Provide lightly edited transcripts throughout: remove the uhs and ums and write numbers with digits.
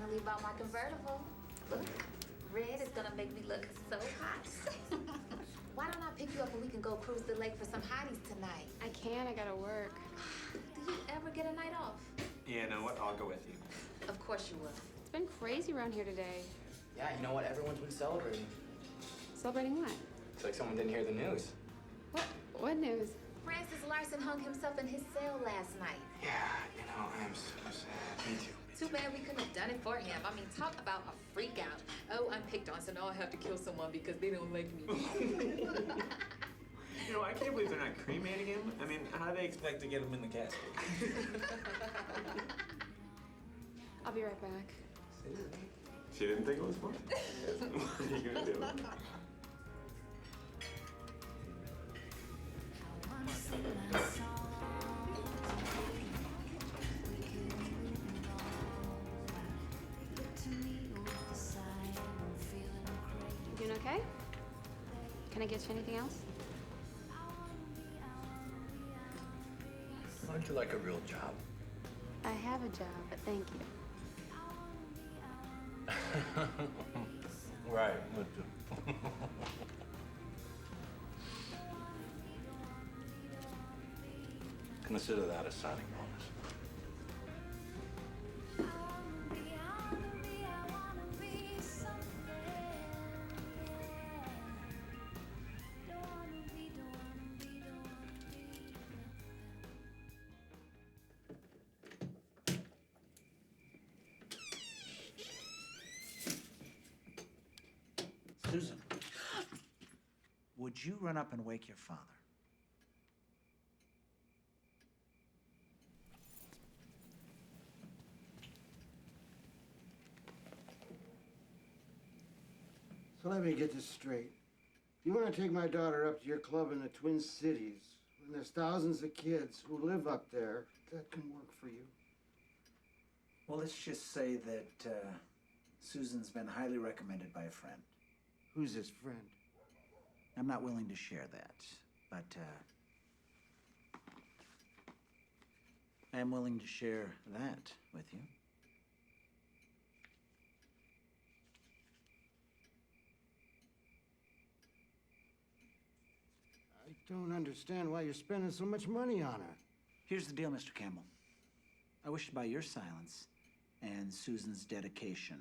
finally bought my convertible. Look, red is gonna make me look so hot. Why don't I pick you up and we can go cruise the lake for some hotties tonight? I can't, I gotta work. Do you ever get a night off? Yeah, you know what? I'll go with you. Of course you will. It's been crazy around here today. Yeah, you know what? Everyone's been celebrating. Celebrating what? It's like someone didn't hear the news. What news? Francis Larson hung himself in his cell last night. Yeah, you know, I am so sad. Me too. Too bad we couldn't have done it for him. I mean, talk about a freak out. Oh, I'm picked on, so now I have to kill someone because they don't like me. You know, I can't believe they're not cremating him. I mean, how do they expect to get him in the casket? I'll be right back. She didn't think it was fun. What are you gonna do? You doing okay? Can I get you anything else? Why don't you like a real job? I have a job, but thank you. Right, would you? Consider that a signing bonus. Susan, would you run up and wake your father? So let me get this straight. You want to take my daughter up to your club in the Twin Cities, when there's thousands of kids who live up there, that can work for you? Well, let's just say that Susan's been highly recommended by a friend. Who's this friend? I'm not willing to share that, but I am willing to share that with you. I don't understand why you're spending so much money on her. Here's the deal, Mr. Campbell. I wish to buy your silence and Susan's dedication,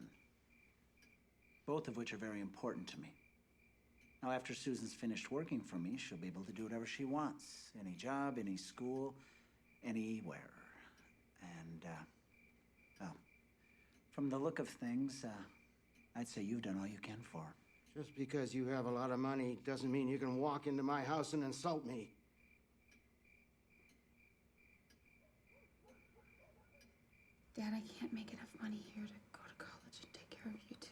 both of which are very important to me. Now, after Susan's finished working for me, she'll be able to do whatever she wants. Any job, any school, anywhere. And, well, from the look of things, I'd say you've done all you can for her. Just because you have a lot of money doesn't mean you can walk into my house and insult me. Dad, I can't make enough money here to go to college and take care of you two.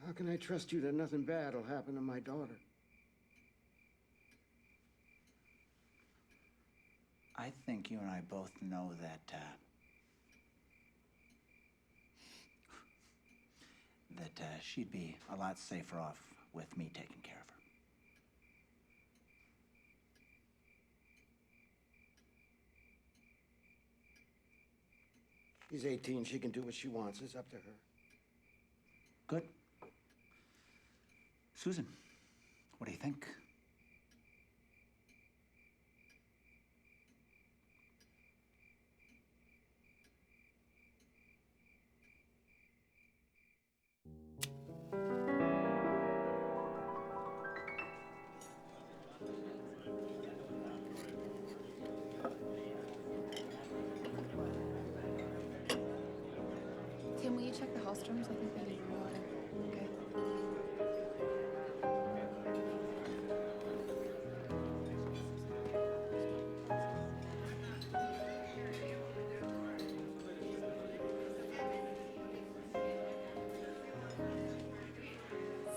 How can I trust you that nothing bad will happen to my daughter? I think you and I both know that, she'd be a lot safer off with me taking care of her. She's 18. She can do what she wants. It's up to her. Good. Susan, what do you think? Tim, will you check the Hallstroms? I think they need more water. Okay.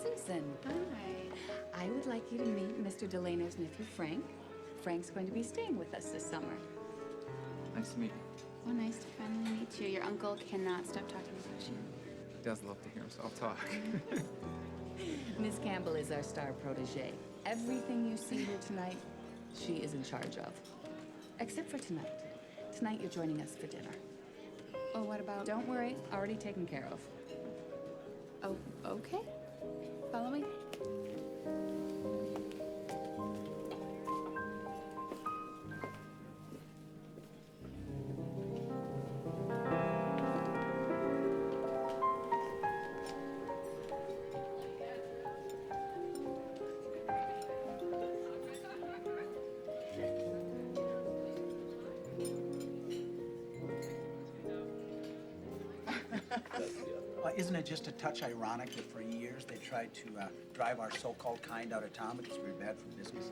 Susan. Hi. I would like you to meet Mr. Delano's nephew, Frank. Frank's going to be staying with us this summer. Nice to meet you. Oh, nice to finally meet you. Your uncle cannot stop talking about you. He does love to hear himself talk. Miss Campbell is our star protege. Everything you see here tonight, she is in charge of. Except for tonight. Tonight you're joining us for dinner. Oh, what about... Don't worry, already taken care of. Oh, okay. Follow me. Isn't it just a touch ironic that for years they tried to drive our so-called kind out of town because we were bad for business?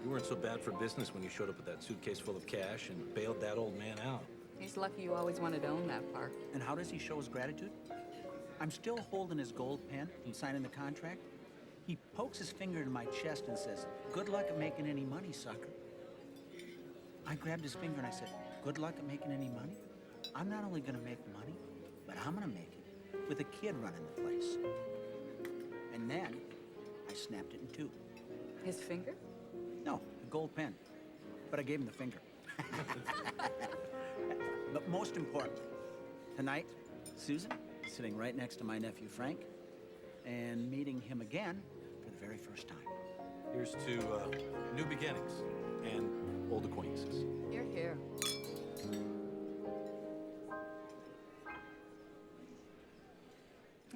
You weren't so bad for business when you showed up with that suitcase full of cash and bailed that old man out. He's lucky you always wanted to own that park. And how does he show his gratitude? I'm still holding his gold pen from signing the contract. He pokes his finger in my chest and says, "Good luck at making any money, sucker." I grabbed his finger and I said, "Good luck at making any money? I'm not only gonna make money, but I'm gonna make it with a kid running the place." And then I snapped it in two. His finger? No, the gold pen. But I gave him the finger. But most important, tonight, Susan is sitting right next to my nephew Frank and meeting him again for the very first time. Here's to new beginnings and old acquaintances. You're here.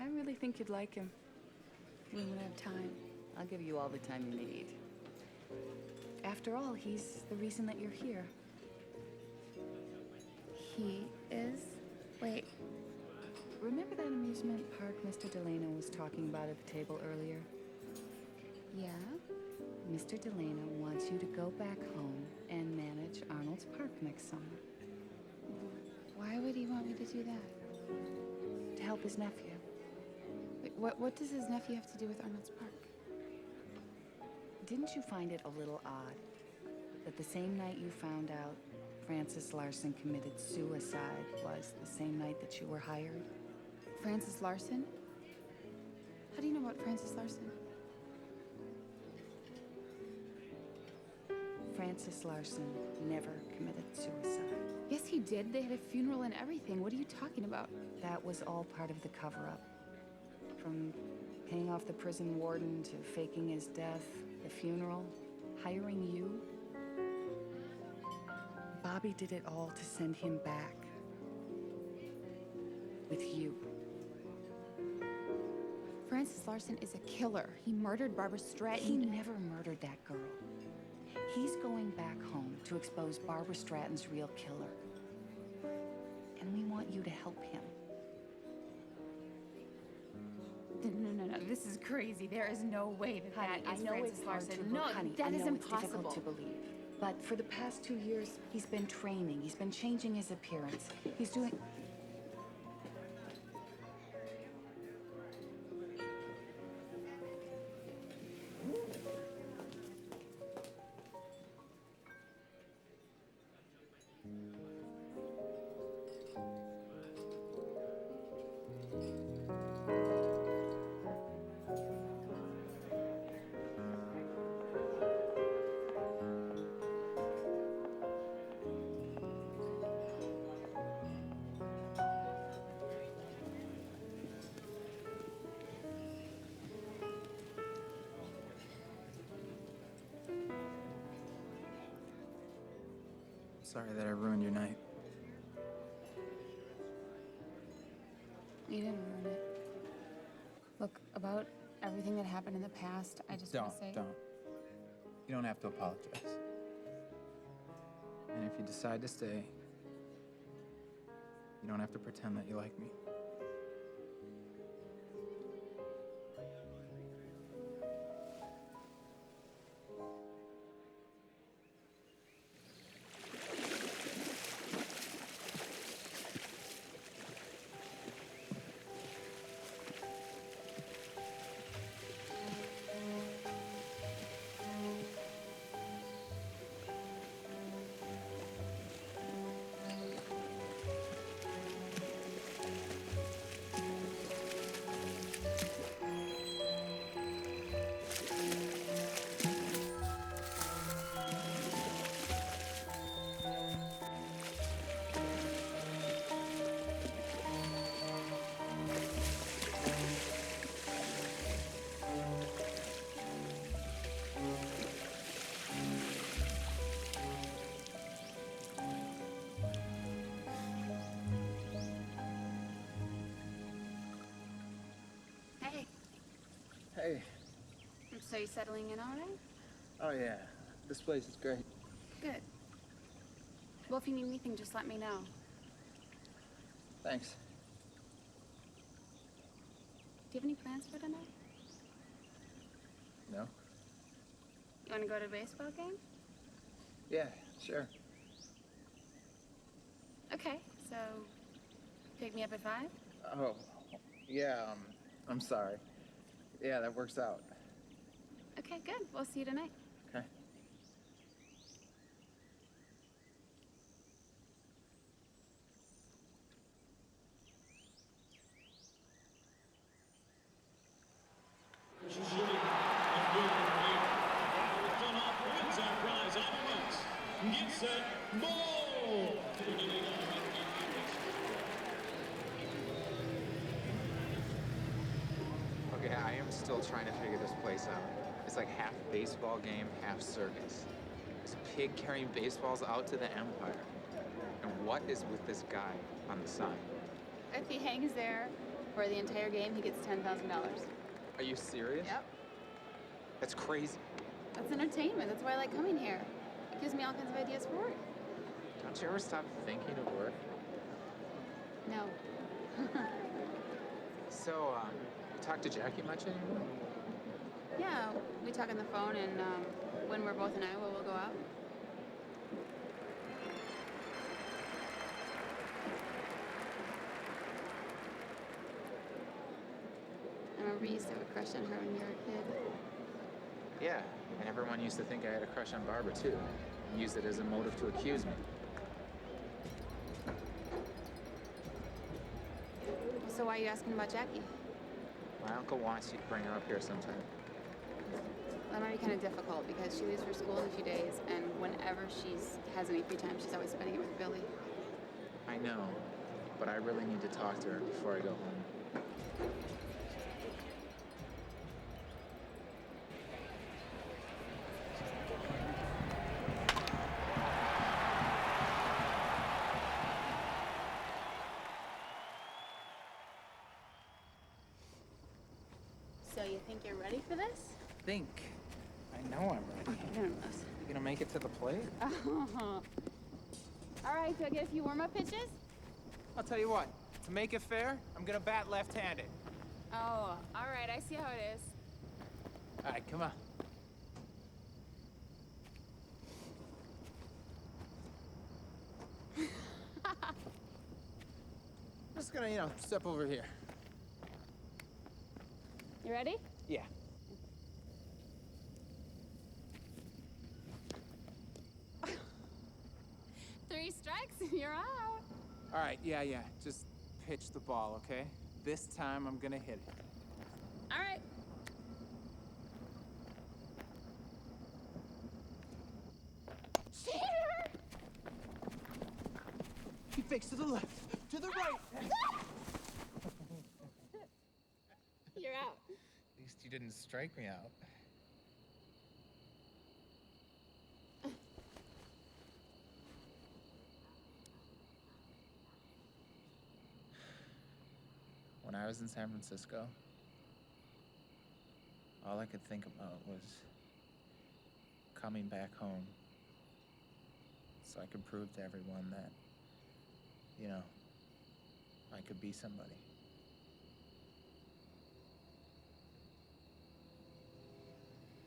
I really think you'd like him. We would have time. I'll give you all the time you need. After all, he's the reason that you're here. He is? Wait. Remember that amusement park Mr. Delano was talking about at the table earlier? Yeah? Mr. Delano wants you to go back home and manage Arnolds Park next summer. Why would he want me to do that? To help his nephew. Wait, what does his nephew have to do with Arnold's Park? Didn't you find it a little odd that the same night you found out Francis Larson committed suicide was the same night that you were hired? Francis Larson? How do you know about Francis Larson? Francis Larson never committed suicide. Yes, he did. They had a funeral and everything. What are you talking about? That was all part of the cover-up. From paying off the prison warden to faking his death, the funeral, hiring you. Bobby did it all to send him back. With you. Francis Larson is a killer. He murdered Barbara Stratton. He never murdered that girl. He's going back home to expose Barbara Stratton's real killer. And we want you to help him. No. This is crazy. There is no way that Honey, that is I know Francis it's hard Larson. to No, honey, that I is know impossible. It's difficult to believe. But for the past 2 years, he's been training. He's been changing his appearance. He's doing... Sorry that I ruined your night. You didn't ruin it. Look, about everything that happened in the past, I just want to say... Don't. You don't have to apologize. And if you decide to stay, you don't have to pretend that you like me. Hey. So you settling in all right? Oh, yeah. This place is great. Good. Well, if you need anything, just let me know. Thanks. Do you have any plans for tonight? No? You want to go to a baseball game? Yeah, sure. Okay, so pick me up at 5? Oh, yeah, I'm sorry. Yeah, that works out. Okay, good. We'll see you tonight. Okay. Get set, ball! Okay, I am still trying to figure this place out. It's like half baseball game, half circus. This pig carrying baseballs out to the Empire. And what is with this guy on the sign? If he hangs there for the entire game, he gets $10,000. Are you serious? Yep. That's crazy. That's entertainment. That's why I like coming here. It gives me all kinds of ideas for work. Don't you ever stop thinking of work? No. So, you talk to Jackie much anymore? Yeah, we talk on the phone, and when we're both in Iowa, we'll go out. I remember you used to have a crush on her when you were a kid. Yeah, and everyone used to think I had a crush on Barbara, too. And used it as a motive to accuse me. So why are you asking about Jackie? My uncle wants you to bring her up here sometime. That might be kind of difficult because she leaves for school in a few days, and whenever she has any free time, she's always spending it with Billy. I know, but I really need to talk to her before I go home. So you think you're ready for this? Think. I know I'm ready. Goodness. You gonna make it to the plate? All right, do I get a few warm-up pitches? I'll tell you what. To make it fair, I'm gonna bat left-handed. Oh, all right, I see how it is. All right, come on. Just gonna, step over here. You ready? Yeah. Three strikes and you're out. All right, yeah. Just pitch the ball, okay? This time I'm gonna hit it. All right. Cheater! He fakes to the left, to the right. You're out. At least you didn't strike me out. When I was in San Francisco, all I could think about was coming back home so I could prove to everyone that, I could be somebody.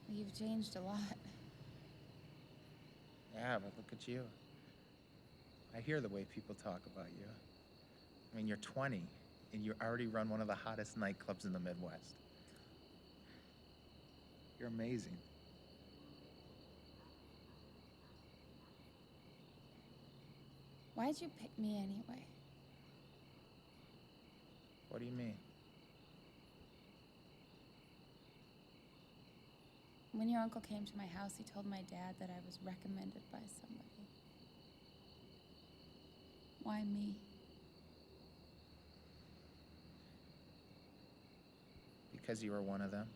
You've changed a lot. Yeah, but look at you. I hear the way people talk about you. I mean, you're 20, and you already run one of the hottest nightclubs in the Midwest. You're amazing. Why'd you pick me anyway? What do you mean? When your uncle came to my house, he told my dad that I was recommended by somebody. Why me? Because you were one of them.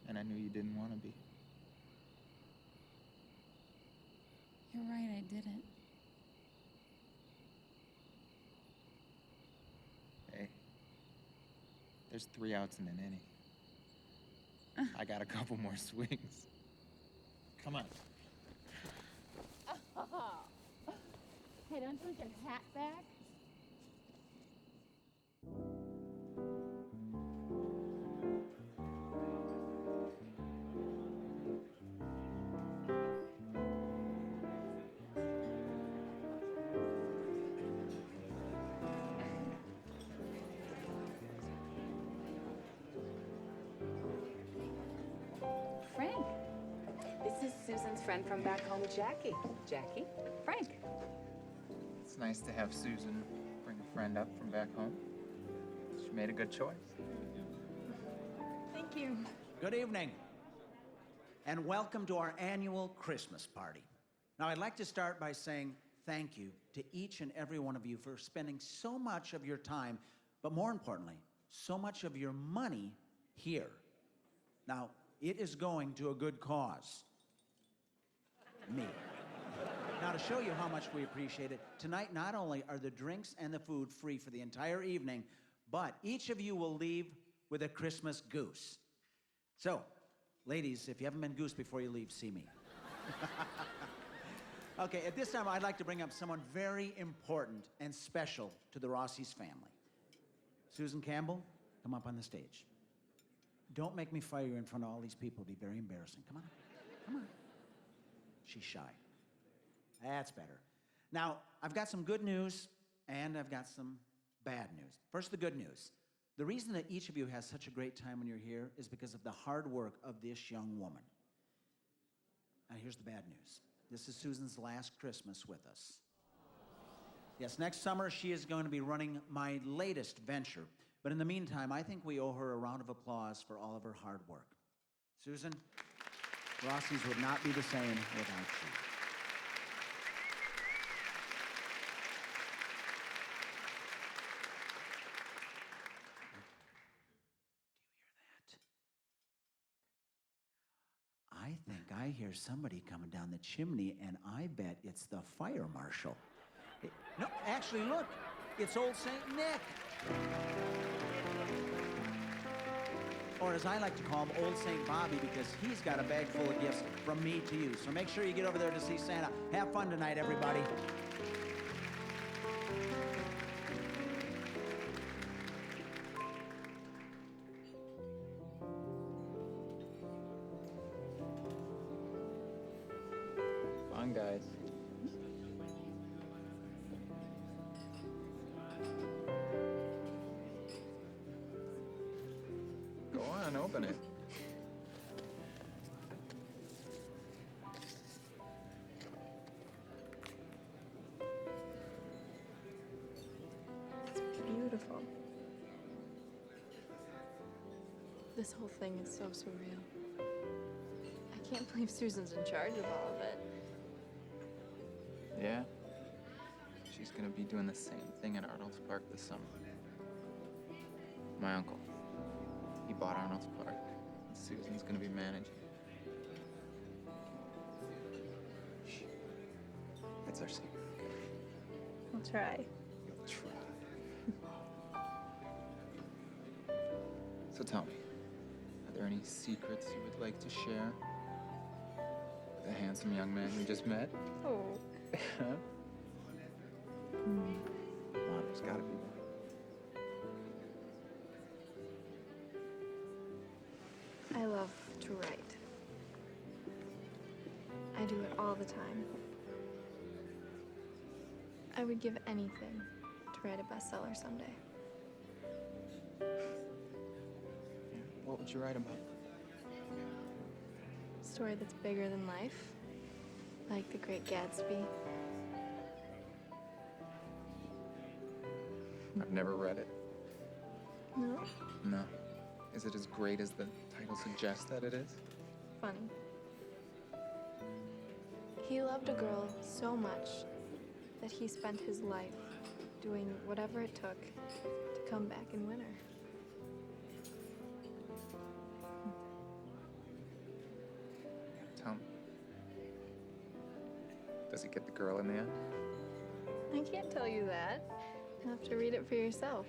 And I knew you didn't want to be. You're right, I didn't. There's 3 outs in an inning. I got a couple more swings. Come on. Hey, don't you want your hat back? Frank, this is Susan's friend from back home, Jackie. Jackie, Frank. It's nice to have Susan bring a friend up from back home. She made a good choice. Thank you. Good evening, and welcome to our annual Christmas party. Now, I'd like to start by saying thank you to each and every one of you for spending so much of your time, but more importantly, so much of your money here. Now, it is going to a good cause. Me. Now, to show you how much we appreciate it, tonight not only are the drinks and the food free for the entire evening, but each of you will leave with a Christmas goose. So, ladies, if you haven't been goose before you leave, see me. Okay, at this time, I'd like to bring up someone very important and special to the Rossi's family. Susan Campbell, come up on the stage. Don't make me fire you in front of all these people. It'd be very embarrassing. Come on, come on. She's shy. That's better. Now, I've got some good news, and I've got some bad news. First, the good news. The reason that each of you has such a great time when you're here is because of the hard work of this young woman. Now, here's the bad news. This is Susan's last Christmas with us. Yes, next summer, she is going to be running my latest venture. But in the meantime, I think we owe her a round of applause for all of her hard work. Susan, Rossi's would not be the same without you. I think I hear somebody coming down the chimney, and I bet it's the fire marshal. No, actually, look, it's old St. Nick. Or as I like to call him, old St. Bobby, because he's got a bag full of gifts from me to you. So make sure you get over there to see Santa. Have fun tonight, everybody. Fun, guys. Go on, open it. It's beautiful. This whole thing is so surreal. I can't believe Susan's in charge of all of it. Yeah. She's gonna be doing the same thing at Arnolds Park this summer. My uncle, he bought Arnolds Park, and Susan's gonna be managing. Shh. That's our secret, okay? I'll try. You'll try. So tell me, are there any secrets you would like to share with the handsome young man you just met? Oh. Come on, there's gotta be more. I love to write. I do it all the time. I would give anything to write a bestseller someday. What would you write about? A story that's bigger than life, like The Great Gatsby. I've never read it. No? No. Is it as great as the title suggests that it is? Funny. He loved a girl so much that he spent his life doing whatever it took to come back and win her. Tell me. Does he get the girl in the end? I can't tell you that. You'll have to read it for yourself.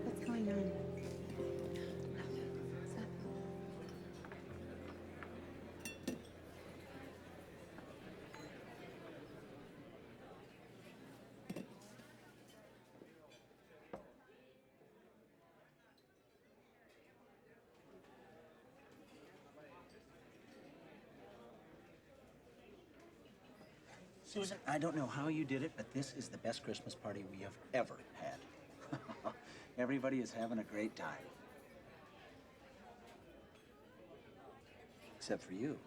What's going on? Susan, I don't know how you did it, but this is the best Christmas party we have ever had. Everybody is having a great time. Except for you.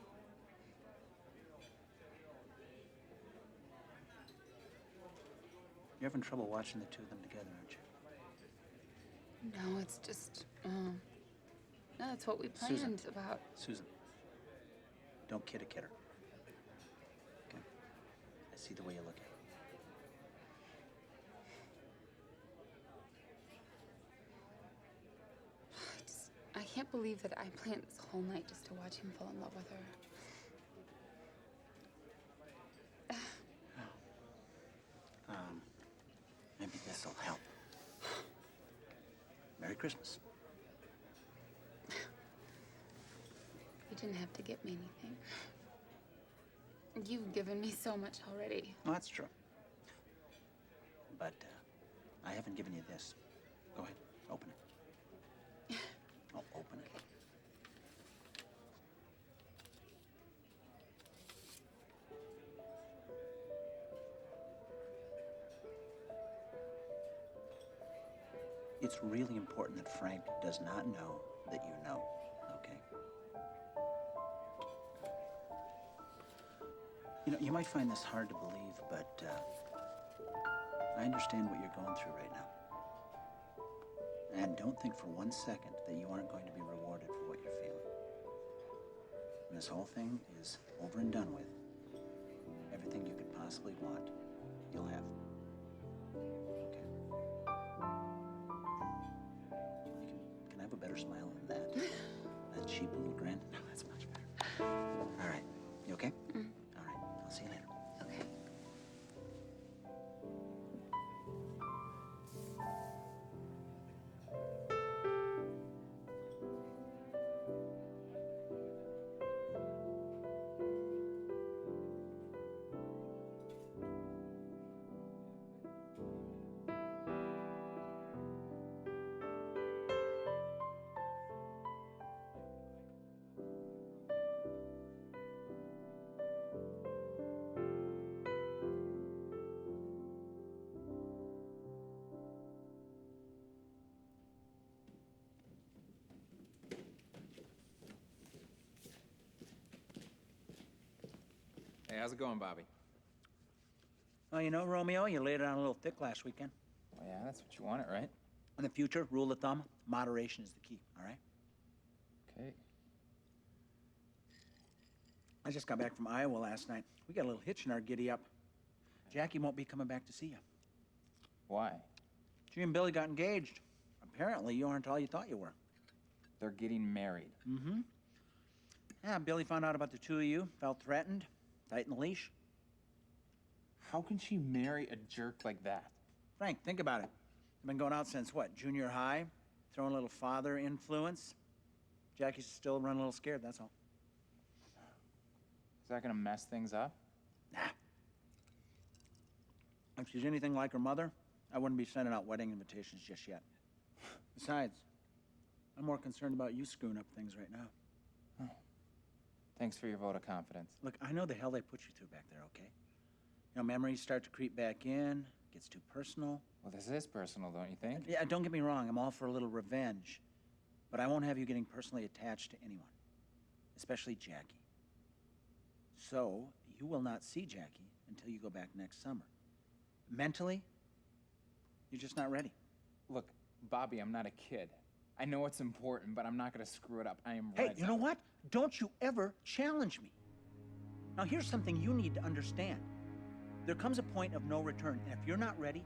You're having trouble watching the two of them together, aren't you? No, it's just, no, that's what we planned Susan. about. Susan, don't kid a kidder. Okay? I see the way you look at it. I can't believe that I planned this whole night just to watch him fall in love with her. Maybe this'll help. Merry Christmas. You didn't have to get me anything. You've given me so much already. Well, that's true. But I haven't given you this. Go ahead, open it. Oh, open it. It's really important that Frank does not know that you know, okay? You know, you might find this hard to believe, but I understand what you're going through right now. And don't think for 1 second that you aren't going to be rewarded for what you're feeling. When this whole thing is over and done with, everything you could possibly want, you'll have. Okay? Can I have a better smile than that? That cheap little grin? No, that's much better. All right. You okay? Mm. All right. I'll see you later. Okay. Hey, how's it going, Bobby? Well, you know, Romeo, you laid it on a little thick last weekend. Well, yeah, that's what you wanted, right? In the future, rule of thumb, moderation is the key, all right? Okay. I just got back from Iowa last night. We got a little hitch in our giddy-up. Jackie won't be coming back to see you. Why? She and Billy got engaged. Apparently, you aren't all you thought you were. They're getting married. Mm-hmm. Yeah, Billy found out about the two of you, felt threatened, tightened the leash. How can she marry a jerk like that? Frank, think about it. I've been going out since, what, junior high? Throwing a little father influence. Jackie's still running a little scared, that's all. Is that gonna mess things up? Nah. If she's anything like her mother, I wouldn't be sending out wedding invitations just yet. Besides, I'm more concerned about you screwing up things right now. Oh. Thanks for your vote of confidence. Look, I know the hell they put you through back there, okay? You know, memories start to creep back in, gets too personal. Well, this is personal, don't you think? Yeah, don't get me wrong, I'm all for a little revenge. But I won't have you getting personally attached to anyone, especially Jackie. So, you will not see Jackie until you go back next summer. Mentally, you're just not ready. Look, Bobby, I'm not a kid. I know it's important, but I'm not gonna screw it up. I am ready. Hey, you know what? Don't you ever challenge me. Now, here's something you need to understand. There comes a point of no return, and if you're not ready,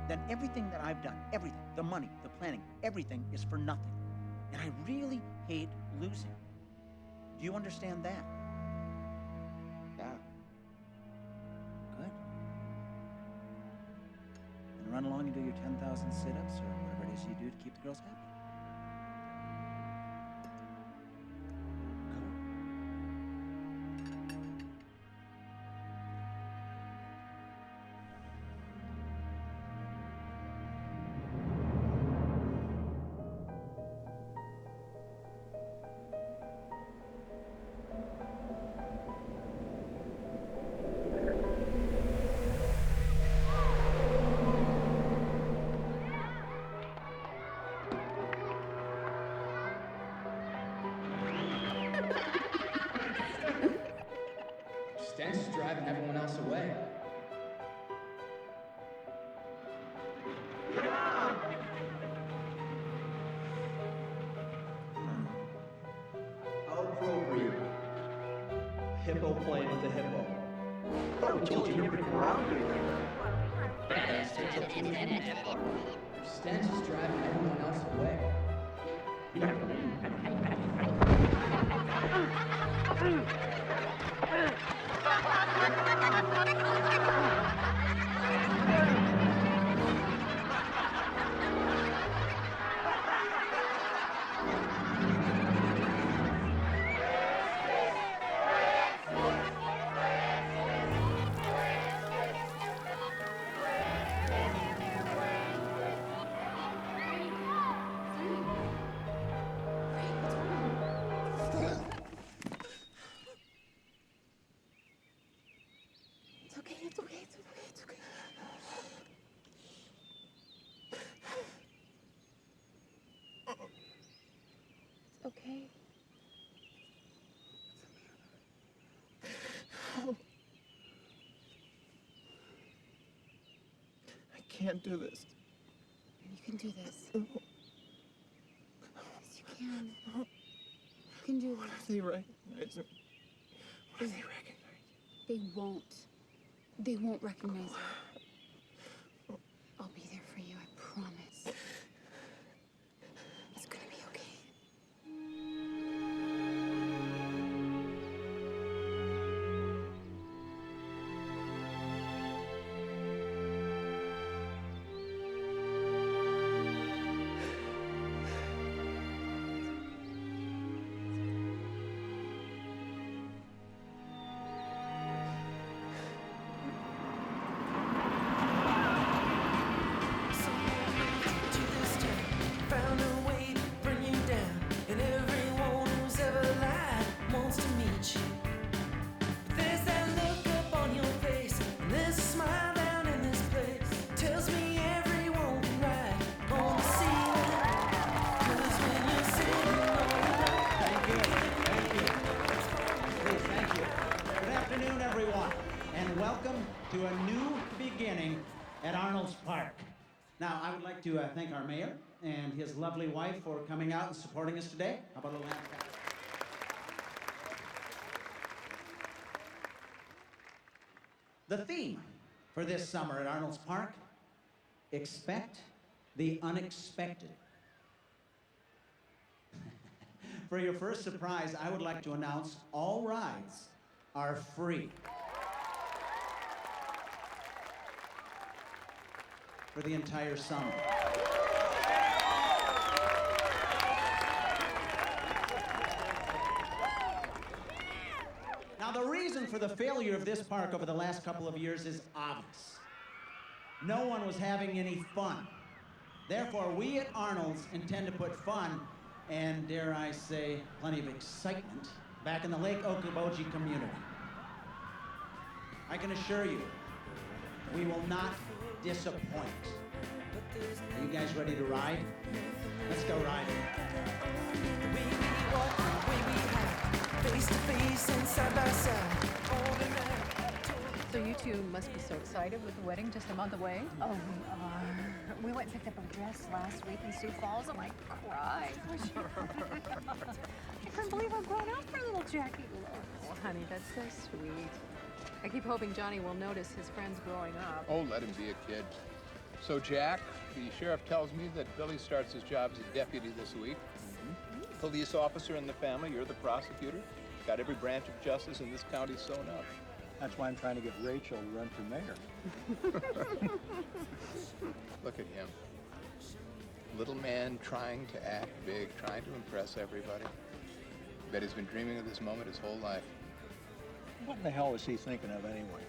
then everything that I've done, everything, the money, the planning, everything is for nothing. And I really hate losing. Do you understand that? Yeah. Good. Then run along and do your 10,000 sit-ups or whatever it is you do to keep the girls happy. Sten's is driving everyone else away. How appropriate. Hippo playing with the hippo. Oh, we told you never to come around here. Sten's is driving everyone else away. Okay. I can't do this. You can do this. Yes, you can. You can do What this. if they recognize him? What if they recognize him? They won't. They won't recognize you. I'll be there for you, I promise. It's gonna be okay. To a new beginning at Arnolds Park. Now, I would like to thank our mayor and his lovely wife for coming out and supporting us today. How about a little hand clap? The theme for this summer at Arnolds Park, expect the unexpected. For your first surprise, I would like to announce all rides are free. For the entire summer. Now, the reason for the failure of this park over the last couple of years is obvious. No one was having any fun. Therefore, we at Arnold's intend to put fun and, dare I say, plenty of excitement back in the Lake Okoboji community. I can assure you, we will not disappoint. Are you guys ready to ride? Let's go riding. Face to face and side by side. So you two must be so excited with the wedding just a month away? Oh, we are. We went and picked up a dress last week in Sioux Falls and I cried. I couldn't believe how grown up our little Jackie looks. Oh, honey, that's so sweet. I keep hoping Johnny will notice his friends growing up. Oh, let him be a kid. So, Jack, the sheriff tells me that Billy starts his job as a deputy this week. Police officer in the family, you're the prosecutor. Got every branch of justice in this county sewn up. That's why I'm trying to get Rachel to run for mayor. Look at him. Little man trying to act big, trying to impress everybody. Bet he's been dreaming of this moment his whole life. What in the hell was he thinking of anyway?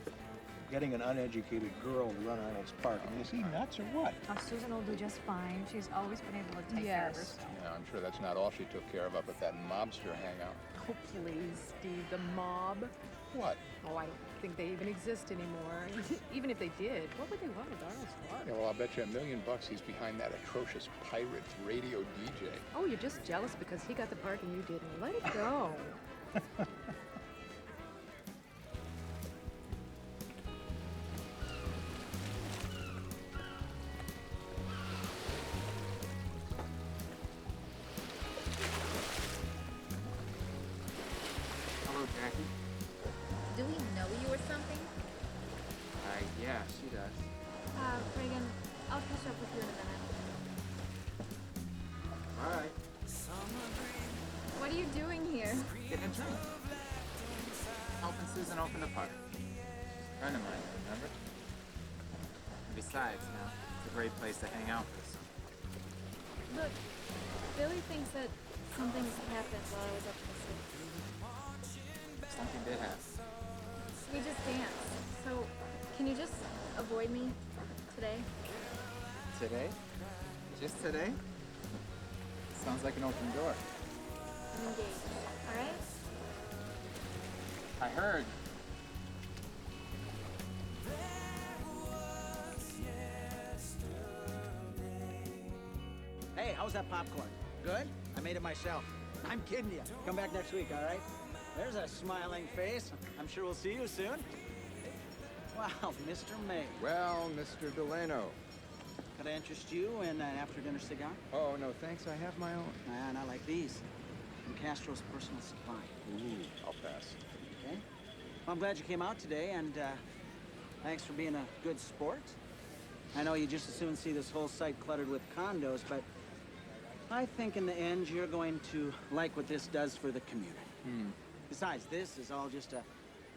Getting an uneducated girl to run Arnolds Park. I mean, is he nuts or what? Oh, Susan will do just fine. She's always been able to take care of herself. Yeah, I'm sure that's not all she took care of up at that mobster hangout. Oh, please, Steve, the mob. What? Oh, I don't think they even exist anymore. Even if they did, what would they want with Arnold's Park? Yeah, well, I'll bet you $1 million he's behind that atrocious pirate radio DJ. Oh, you're just jealous because he got the park and you didn't. Let it go. Hello, Jackie. Do we know you or something? Yeah, she does. Reagan, I'll catch up with you in a minute. All right. What are you doing here? Getting a drink. Helping Susan open the park. Friend of mine, remember? And besides, you know, it's a great place to hang out for the summer. Look, Billy thinks that something's happened while I was up in the city. Something did happen. We just danced. So, can you just avoid me today? Today? Just today? Sounds like an open door. I'm engaged, all right? I heard. Hey, how's that popcorn? Good? I made it myself. I'm kidding you. Come back next week, all right? There's a smiling face. I'm sure we'll see you soon. Wow, Mr. May. Well, Mr. Delano. Could I interest you in an after-dinner cigar? Oh, no, thanks. I have my own. And I like these. From Castro's personal supply. Ooh, I'll pass. Okay. Well, I'm glad you came out today, and thanks for being a good sport. I know you just as soon see this whole site cluttered with condos, but I think in the end you're going to like what this does for the community. Besides, this is all just a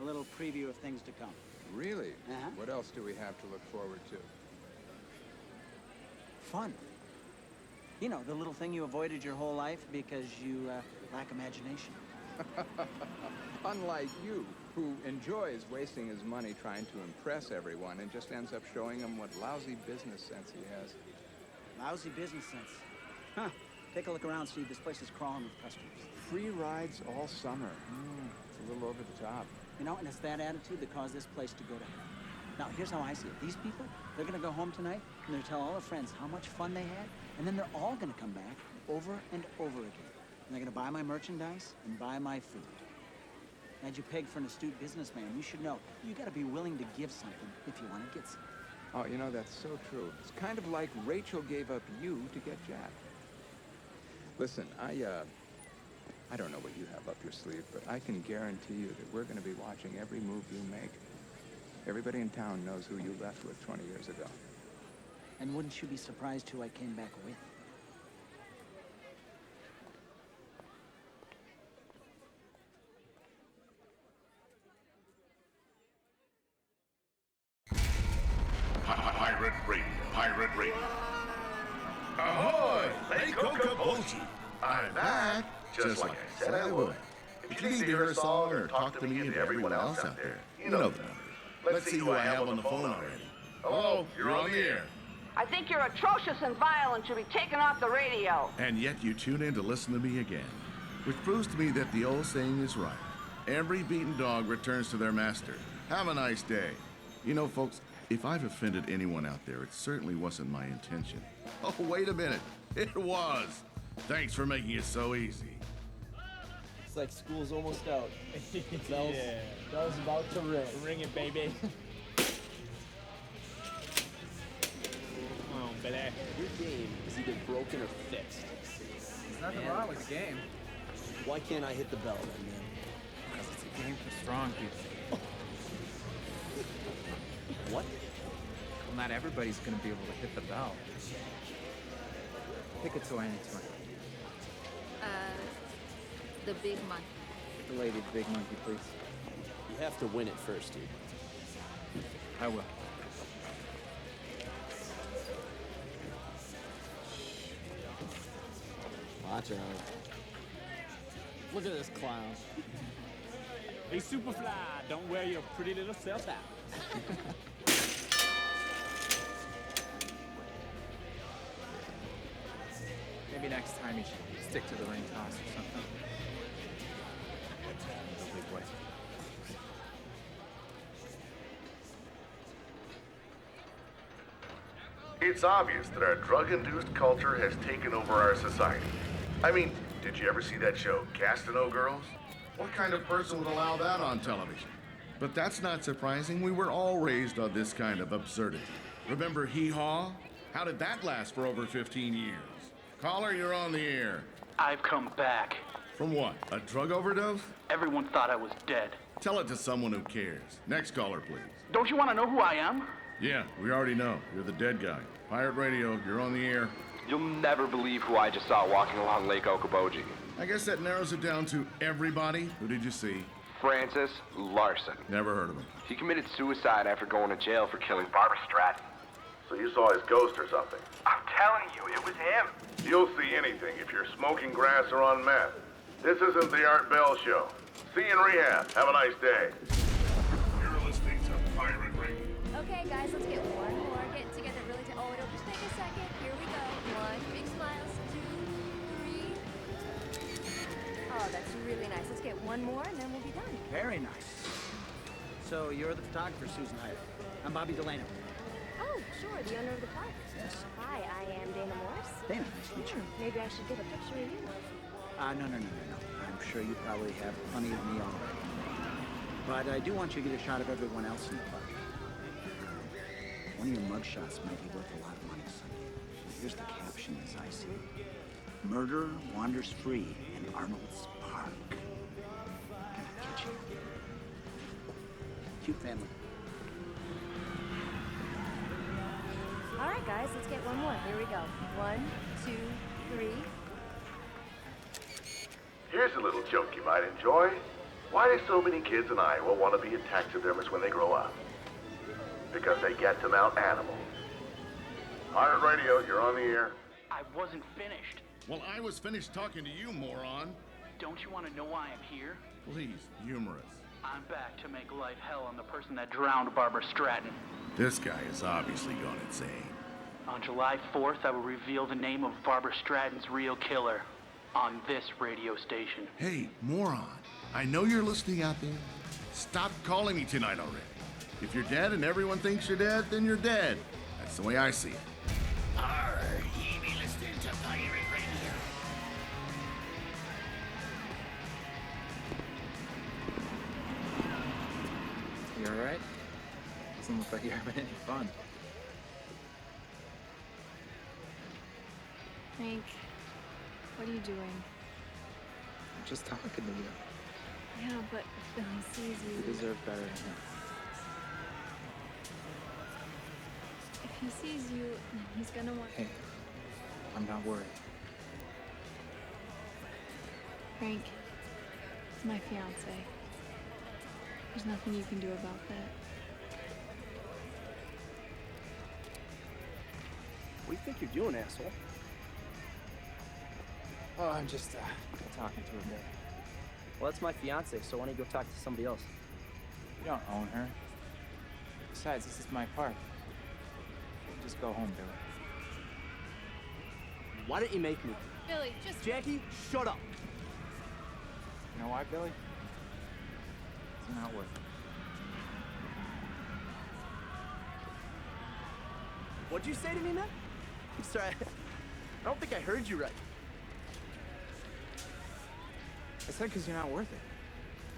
little preview of things to come. Really? Uh-huh. What else do we have to look forward to? Fun. You know, the little thing you avoided your whole life because you lack imagination. Unlike you, who enjoys wasting his money trying to impress everyone and just ends up showing them what lousy business sense he has. Lousy business sense. Huh. Take a look around, Steve. This place is crawling with customers. Free rides all summer. It's a little over the top. You know, and it's that attitude that caused this place to go to hell. Now, here's how I see it. These people, they're gonna go home tonight, and they'll tell all their friends how much fun they had, and then they're all gonna come back over and over again. And they're gonna buy my merchandise and buy my food. As you peg for an astute businessman, you should know, you gotta be willing to give something if you wanna get something. Oh, you know, that's so true. It's kind of like Rachel gave up you to get Jack. Listen, I don't know what you have up your sleeve, but I can guarantee you that we're going to be watching every move you make. Everybody in town knows who you left with 20 years ago. And wouldn't you be surprised who I came back with? Pirate Radio. Ahoy! Lake Coca-Boji! I'm back, just like I said I would. If you need to hear a song or talk to me and everyone else out there, you know the number. Let's see who I have on the phone already. Hello, you're on the air. I think you're atrocious and vile and should be taken off the radio. And yet you tune in to listen to me again, which proves to me that the old saying is right. Every beaten dog returns to their master. Have a nice day. You know, folks, if I've offended anyone out there, it certainly wasn't my intention. Oh, wait a minute. It was. Thanks for making it so easy. It's like school's almost out. Bell's about to ring. Ring it, baby. Oh, baby. Your game is either broken or fixed. There's nothing wrong with the game. Why can't I hit the bell then, man? Because it's a game for strong people. What? Well, not everybody's gonna be able to hit the bell. Pick a toy anytime. The big monkey. The lady, the big monkey, please. You have to win it first, dude. I will. Watch out. Look at this clown. Hey, Superfly, don't wear your pretty little self out. Maybe next time you should stick to the ring toss or something. No big boy. It's obvious that our drug-induced culture has taken over our society. I mean, did you ever see that show, Castano Girls? What kind of person would allow that on television? But that's not surprising. We were all raised on this kind of absurdity. Remember Hee Haw? How did that last for over 15 years? Caller, you're on the air. I've come back. From what? A drug overdose? Everyone thought I was dead. Tell it to someone who cares. Next caller, please. Don't you want to know who I am? Yeah, we already know. You're the dead guy. Pirate Radio, you're on the air. You'll never believe who I just saw walking along Lake Okoboji. I guess that narrows it down to everybody. Who did you see? Francis Larson. Never heard of him. He committed suicide after going to jail for killing Barbara Stratton. So you saw his ghost or something? I'm telling you, it was him. You'll see anything if you're smoking grass or on meth. This isn't the Art Bell Show. See you in rehab. Have a nice day. You're listening to Pirate Radio. Okay, guys, let's get one more. Get together really to. Oh, it'll just take a second. Here we go. One, big smiles. 2, 3. Oh, that's really nice. Let's get one more, and then we'll be done. Very nice. So you're the photographer Susan hired. I'm Bobby Delano. Oh, sure, the owner of the park. Yes. Hi, I am Dana Morse. Dana, nice to meet you. Maybe I should get a picture of you. No. I'm sure you probably have plenty of me already. But I do want you to get a shot of everyone else in the park. One of your mugshots might be worth a lot of money someday. Here's the caption as I see it. Murder wanders free in Arnolds Park. Can I catch you? Cute family. All right, guys, let's get one more. Here we go. 1, 2, 3. Here's a little joke you might enjoy. Why do so many kids in Iowa want to be a taxidermist when they grow up? Because they get to mount animals. Pirate Radio, you're on the air. I wasn't finished. Well, I was finished talking to you, moron. Don't you want to know why I'm here? Please, humorous. I'm back to make life hell on the person that drowned Barbara Stratton. This guy is obviously gone insane. On July 4th, I will reveal the name of Barbara Stratton's real killer on this radio station. Hey, moron. I know you're listening out there. Stop calling me tonight already. If you're dead and everyone thinks you're dead, then you're dead. That's the way I see it. Arr, ye be listening to Pirate Radio. You alright? Doesn't look like you're having any fun. Hank, what are you doing? I'm just talking to you. Yeah, but if Billy sees you... You deserve better than him. If he sees you, then he's gonna want... Hey, I'm not worried. Frank, it's my fiance. There's nothing you can do about that. What do you think you're doing, asshole? Oh, I'm just talking to her bit. Well, that's my fiance, so why don't you go talk to somebody else? You don't own her. Besides, this is my park. Just go home, Billy. Why don't you make me? Billy, just... Jackie, shut up! You know why, Billy? It's not worth it. What'd you say to me, man? I'm sorry, I don't think I heard you right. I said because you're not worth it.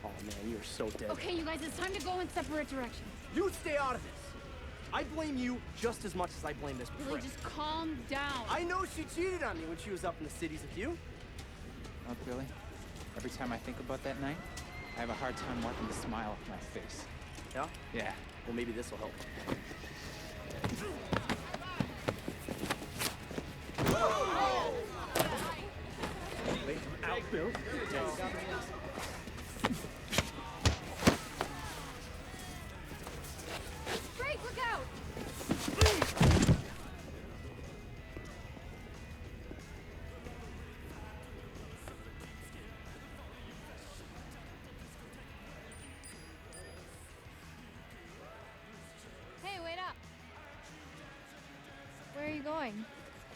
Oh, man, you're so dead. Okay, you guys, it's time to go in separate directions. You stay out of this. I blame you just as much as I blame this Billy, prick. just calm down. I know she cheated on me when she was up in the cities with you. Look, Billy, every time I think about that night, I have a hard time wiping the smile off my face. Yeah? Yeah. Well, maybe this will help. Where are you going?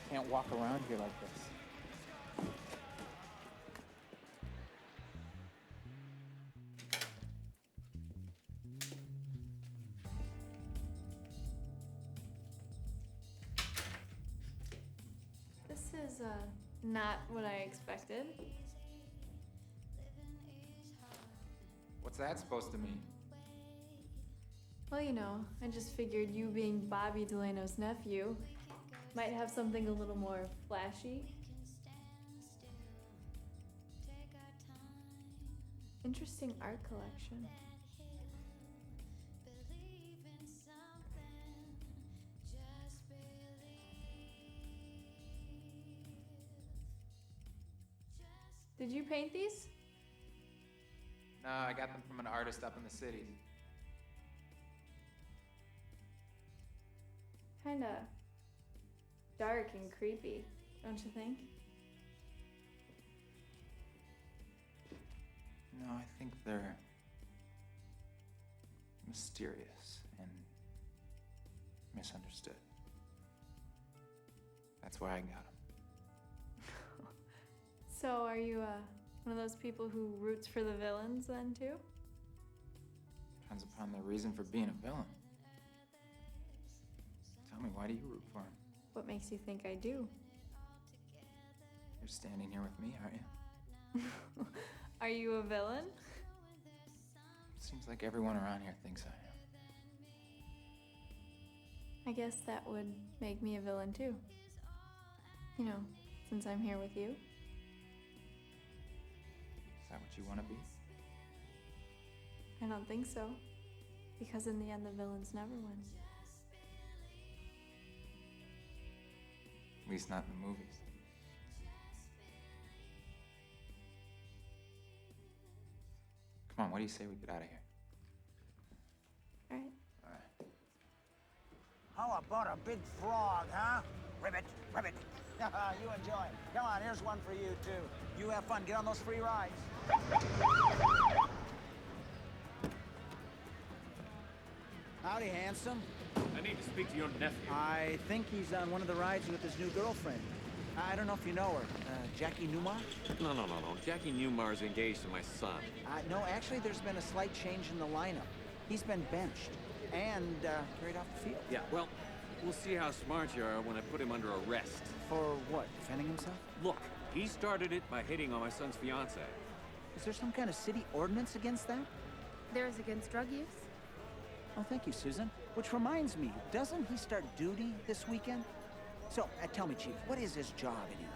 Can't walk around here like this. This is, not what I expected. What's that supposed to mean? Well, you know, I just figured you being Bobby Delano's nephew might have something a little more flashy. Interesting art collection. Did you paint these? No, I got them from an artist up in the city. Kinda dark and creepy, don't you think? No, I think they're mysterious and misunderstood. That's why I got them. So are you, one of those people who roots for the villains then, too? Depends upon their reason for being a villain. Tell me, why do you root for him? What makes you think I do? You're standing here with me, aren't you? Are you a villain? Seems like everyone around here thinks I am. I guess that would make me a villain, too. You know, since I'm here with you. Is that what you want to be? I don't think so. Because in the end, the villains never win. At least not in the movies. Come on, what do you say we get out of here? All right. All right. How about a big frog, huh? Ribbit, ribbit. You enjoy. Come on, here's one for you, too. You have fun. Get on those free rides. Howdy, handsome. I need to speak to your nephew. I think he's on one of the rides with his new girlfriend. I don't know if you know her. Jackie Newmar? No. Jackie Newmar's engaged to my son. No, actually, there's been a slight change in the lineup. He's been benched and carried off the field. Yeah, well, we'll see how smart you are when I put him under arrest. For what? Defending himself? Look, he started it by hitting on my son's fiancée. Is there some kind of city ordinance against that? There is against drug use? Oh, thank you, Susan. Which reminds me, doesn't he start duty this weekend? So, tell me, Chief, what is his job anyway?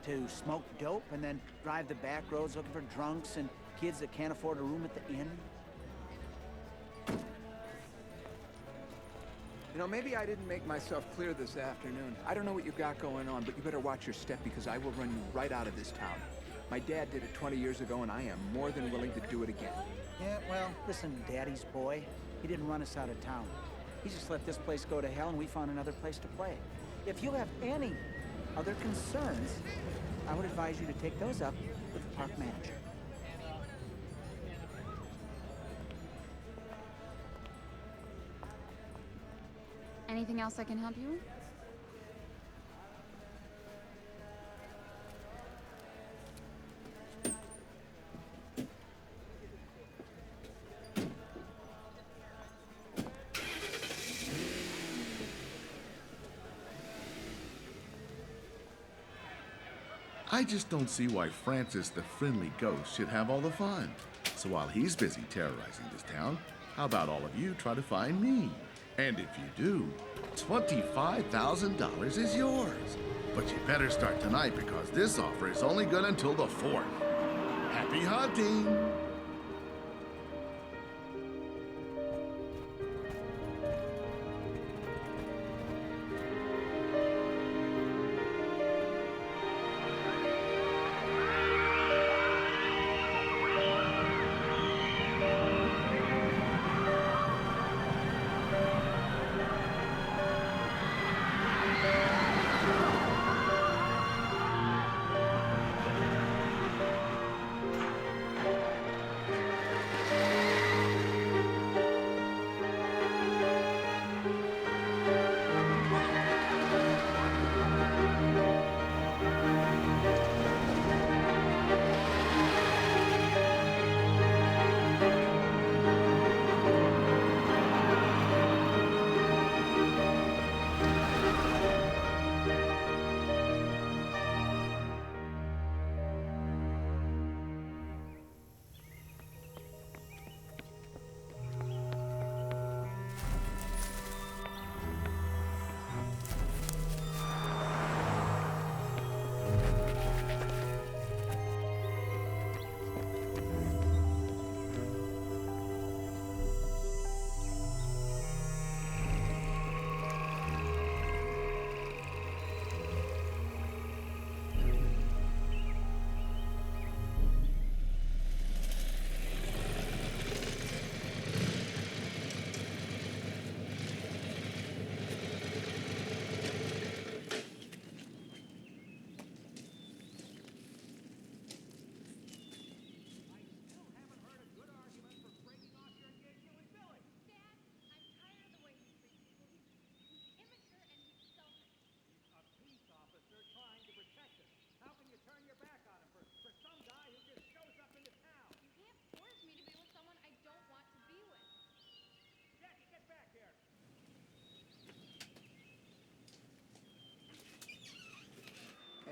To smoke dope and then drive the back roads looking for drunks and kids that can't afford a room at the inn? You know, maybe I didn't make myself clear this afternoon. I don't know what you've got going on, but you better watch your step because I will run you right out of this town. My dad did it 20 years ago, and I am more than willing to do it again. Yeah, well, listen, Daddy's boy. He didn't run us out of town. He just let this place go to hell, and we found another place to play. If you have any other concerns, I would advise you to take those up with the park manager. Anything else I can help you with? I just don't see why Francis the friendly ghost should have all the fun. So while he's busy terrorizing this town, how about all of you try to find me? And if you do, $25,000 is yours. But you better start tonight because this offer is only good until the 4th. Happy hunting!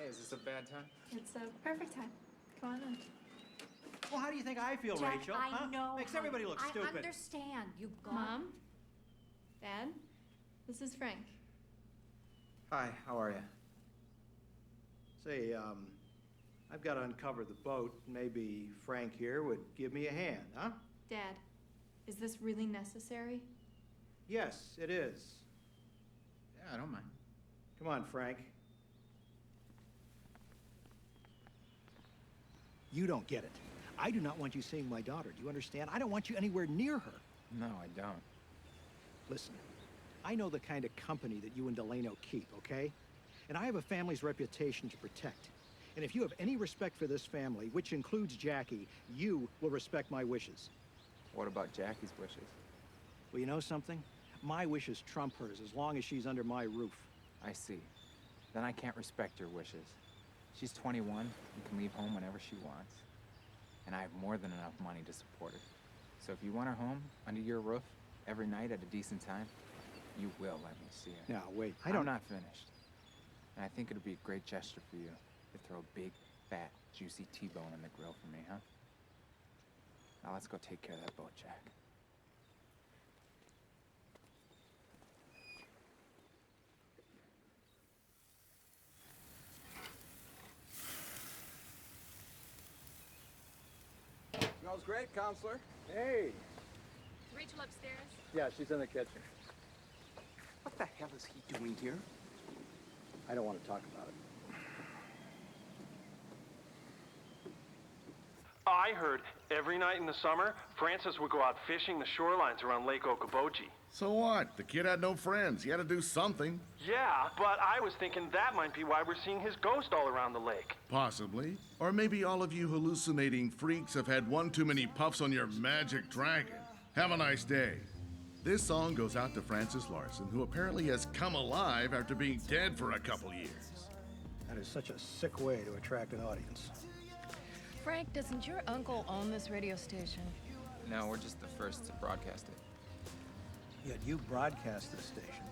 Hey, is this a bad time? It's a perfect time. Come on in. Well, how do you think I feel, Jack, Rachel? I huh? know. Makes everybody look stupid. I understand. You got. Mom? Dad? This is Frank. Hi, how are you? Say, I've got to uncover the boat. Maybe Frank here would give me a hand, huh? Dad, is this really necessary? Yes, it is. Yeah, I don't mind. Come on, Frank. You don't get it. I do not want you seeing my daughter. Do you understand? I don't want you anywhere near her. No, I don't. Listen, I know the kind of company that you and Delano keep, okay? And I have a family's reputation to protect. And if you have any respect for this family, which includes Jackie, you will respect my wishes. What about Jackie's wishes? Well, you know something? My wishes trump hers as long as she's under my roof. I see. Then I can't respect your wishes. She's 21 and can leave home whenever she wants. And I have more than enough money to support her. So if you want her home, under your roof, every night at a decent time, you will let me see her. Now, wait, I'm not finished. And I think it would be a great gesture for you to throw a big, fat, juicy T-bone in the grill for me, huh? Now let's go take care of that boat, Jack. Smells great, counselor. Hey. Is Rachel upstairs? Yeah, she's in the kitchen. What the hell is he doing here? I don't want to talk about it. I heard every night in the summer, Francis would go out fishing the shorelines around Lake Okoboji. So what? The kid had no friends. He had to do something. Yeah, but I was thinking that might be why we're seeing his ghost all around the lake. Possibly. Or maybe all of you hallucinating freaks have had one too many puffs on your magic dragon. Have a nice day. This song goes out to Francis Larson, who apparently has come alive after being dead for a couple years. That is such a sick way to attract an audience. Frank, doesn't your uncle own this radio station? No, we're just the first to broadcast it. Yet you broadcast this station,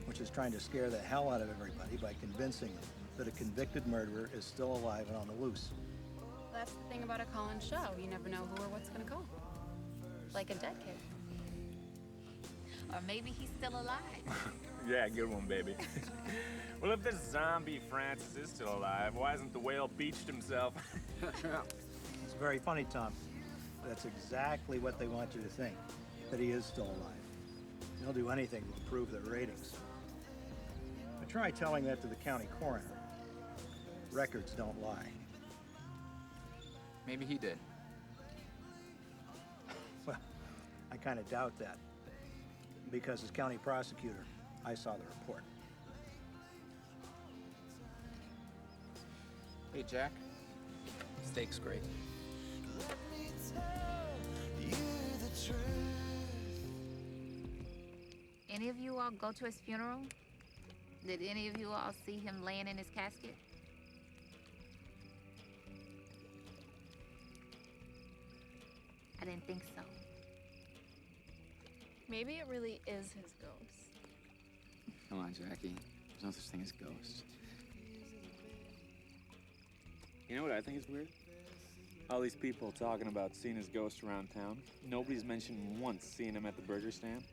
which is trying to scare the hell out of everybody by convincing them that a convicted murderer is still alive and on the loose. That's the thing about a call-in show. You never know who or what's gonna call. Like a dead kid. Or maybe he's still alive. Yeah, good one, baby. Well, if this zombie Francis is still alive, why hasn't the whale beached himself? It's very funny, Tom. That's exactly what they want you to think, that he is still alive. They'll do anything to improve their ratings. But try telling that to the county coroner. Records don't lie. Maybe he did. Well, I kind of doubt that. Because as county prosecutor, I saw the report. Hey, Jack. Steak's great. Any of you all go to his funeral? Did any of you all see him laying in his casket? I didn't think so. Maybe it really is his ghost. Come on, Jackie. There's no such thing as ghosts. You know what I think is weird? All these people talking about seeing his ghost around town. Nobody's mentioned once seeing him at the burger stand.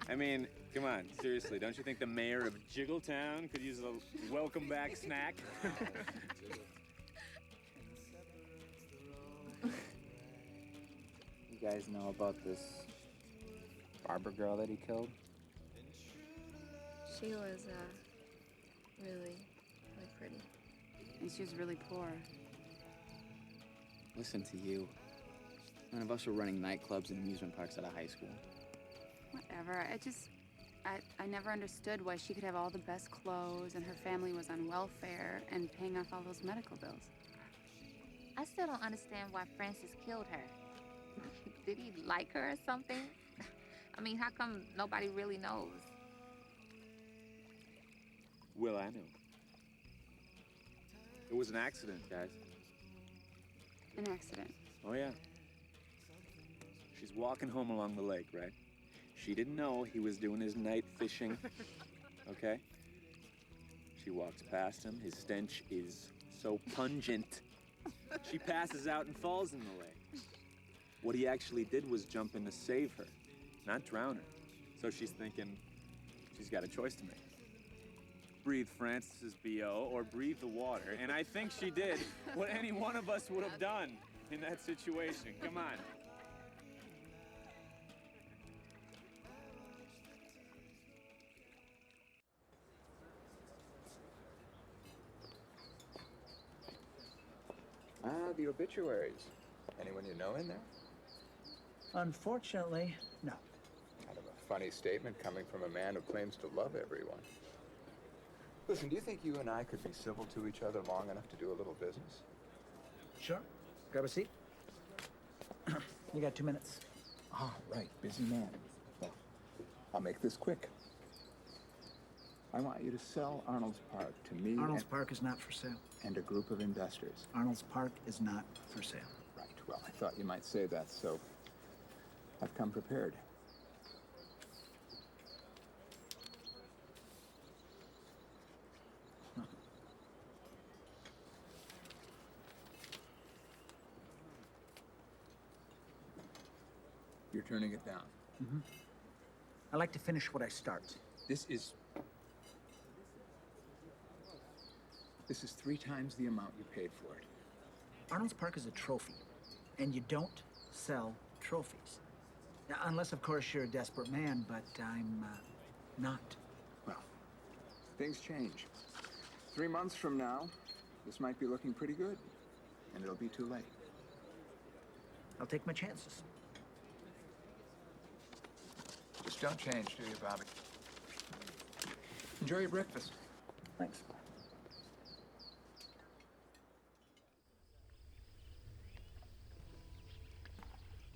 I mean, come on, seriously, don't you think the mayor of Jiggletown could use a welcome back snack? You guys know about this barber girl that he killed? She was, really pretty. And she was really poor. Listen to you. None of us were running nightclubs and amusement parks out of high school. Whatever. I never understood why she could have all the best clothes and her family was on welfare and paying off all those medical bills. I still don't understand why Francis killed her. Did he like her or something? I mean, how come nobody really knows? Well, I know. It was an accident, guys. An accident. Oh, yeah. She's walking home along the lake, right? She didn't know he was doing his night fishing, okay? She walks past him. His stench is so pungent. She passes out and falls in the lake. What he actually did was jump in to save her, not drown her. So she's thinking she's got a choice to make. Breathe Francis's BO or breathe the water. And I think she did what any one of us would have done in that situation. Come on. Ah, the obituaries. Anyone you know in there? Unfortunately, no. Kind of a funny statement coming from a man who claims to love everyone. Listen, do you think you and I could be civil to each other long enough to do a little business? Sure. Grab a seat. You got 2 minutes. Ah, right. Busy man. Well, I'll make this quick. I want you to sell Arnolds Park to me. Arnolds Park is not for sale. And a group of investors. Arnolds Park is not for sale. Right. Well, I thought you might say that, so I've come prepared. You're turning it down. Mm-hmm. I like to finish what I start. This is 3 times the amount you paid for it. Arnolds Park is a trophy, and you don't sell trophies. Now, unless, of course, you're a desperate man, but I'm not. Well, things change. 3 months from now, this might be looking pretty good, and it'll be too late. I'll take my chances. Just don't change, do you, Bobby? Enjoy your breakfast. Thanks.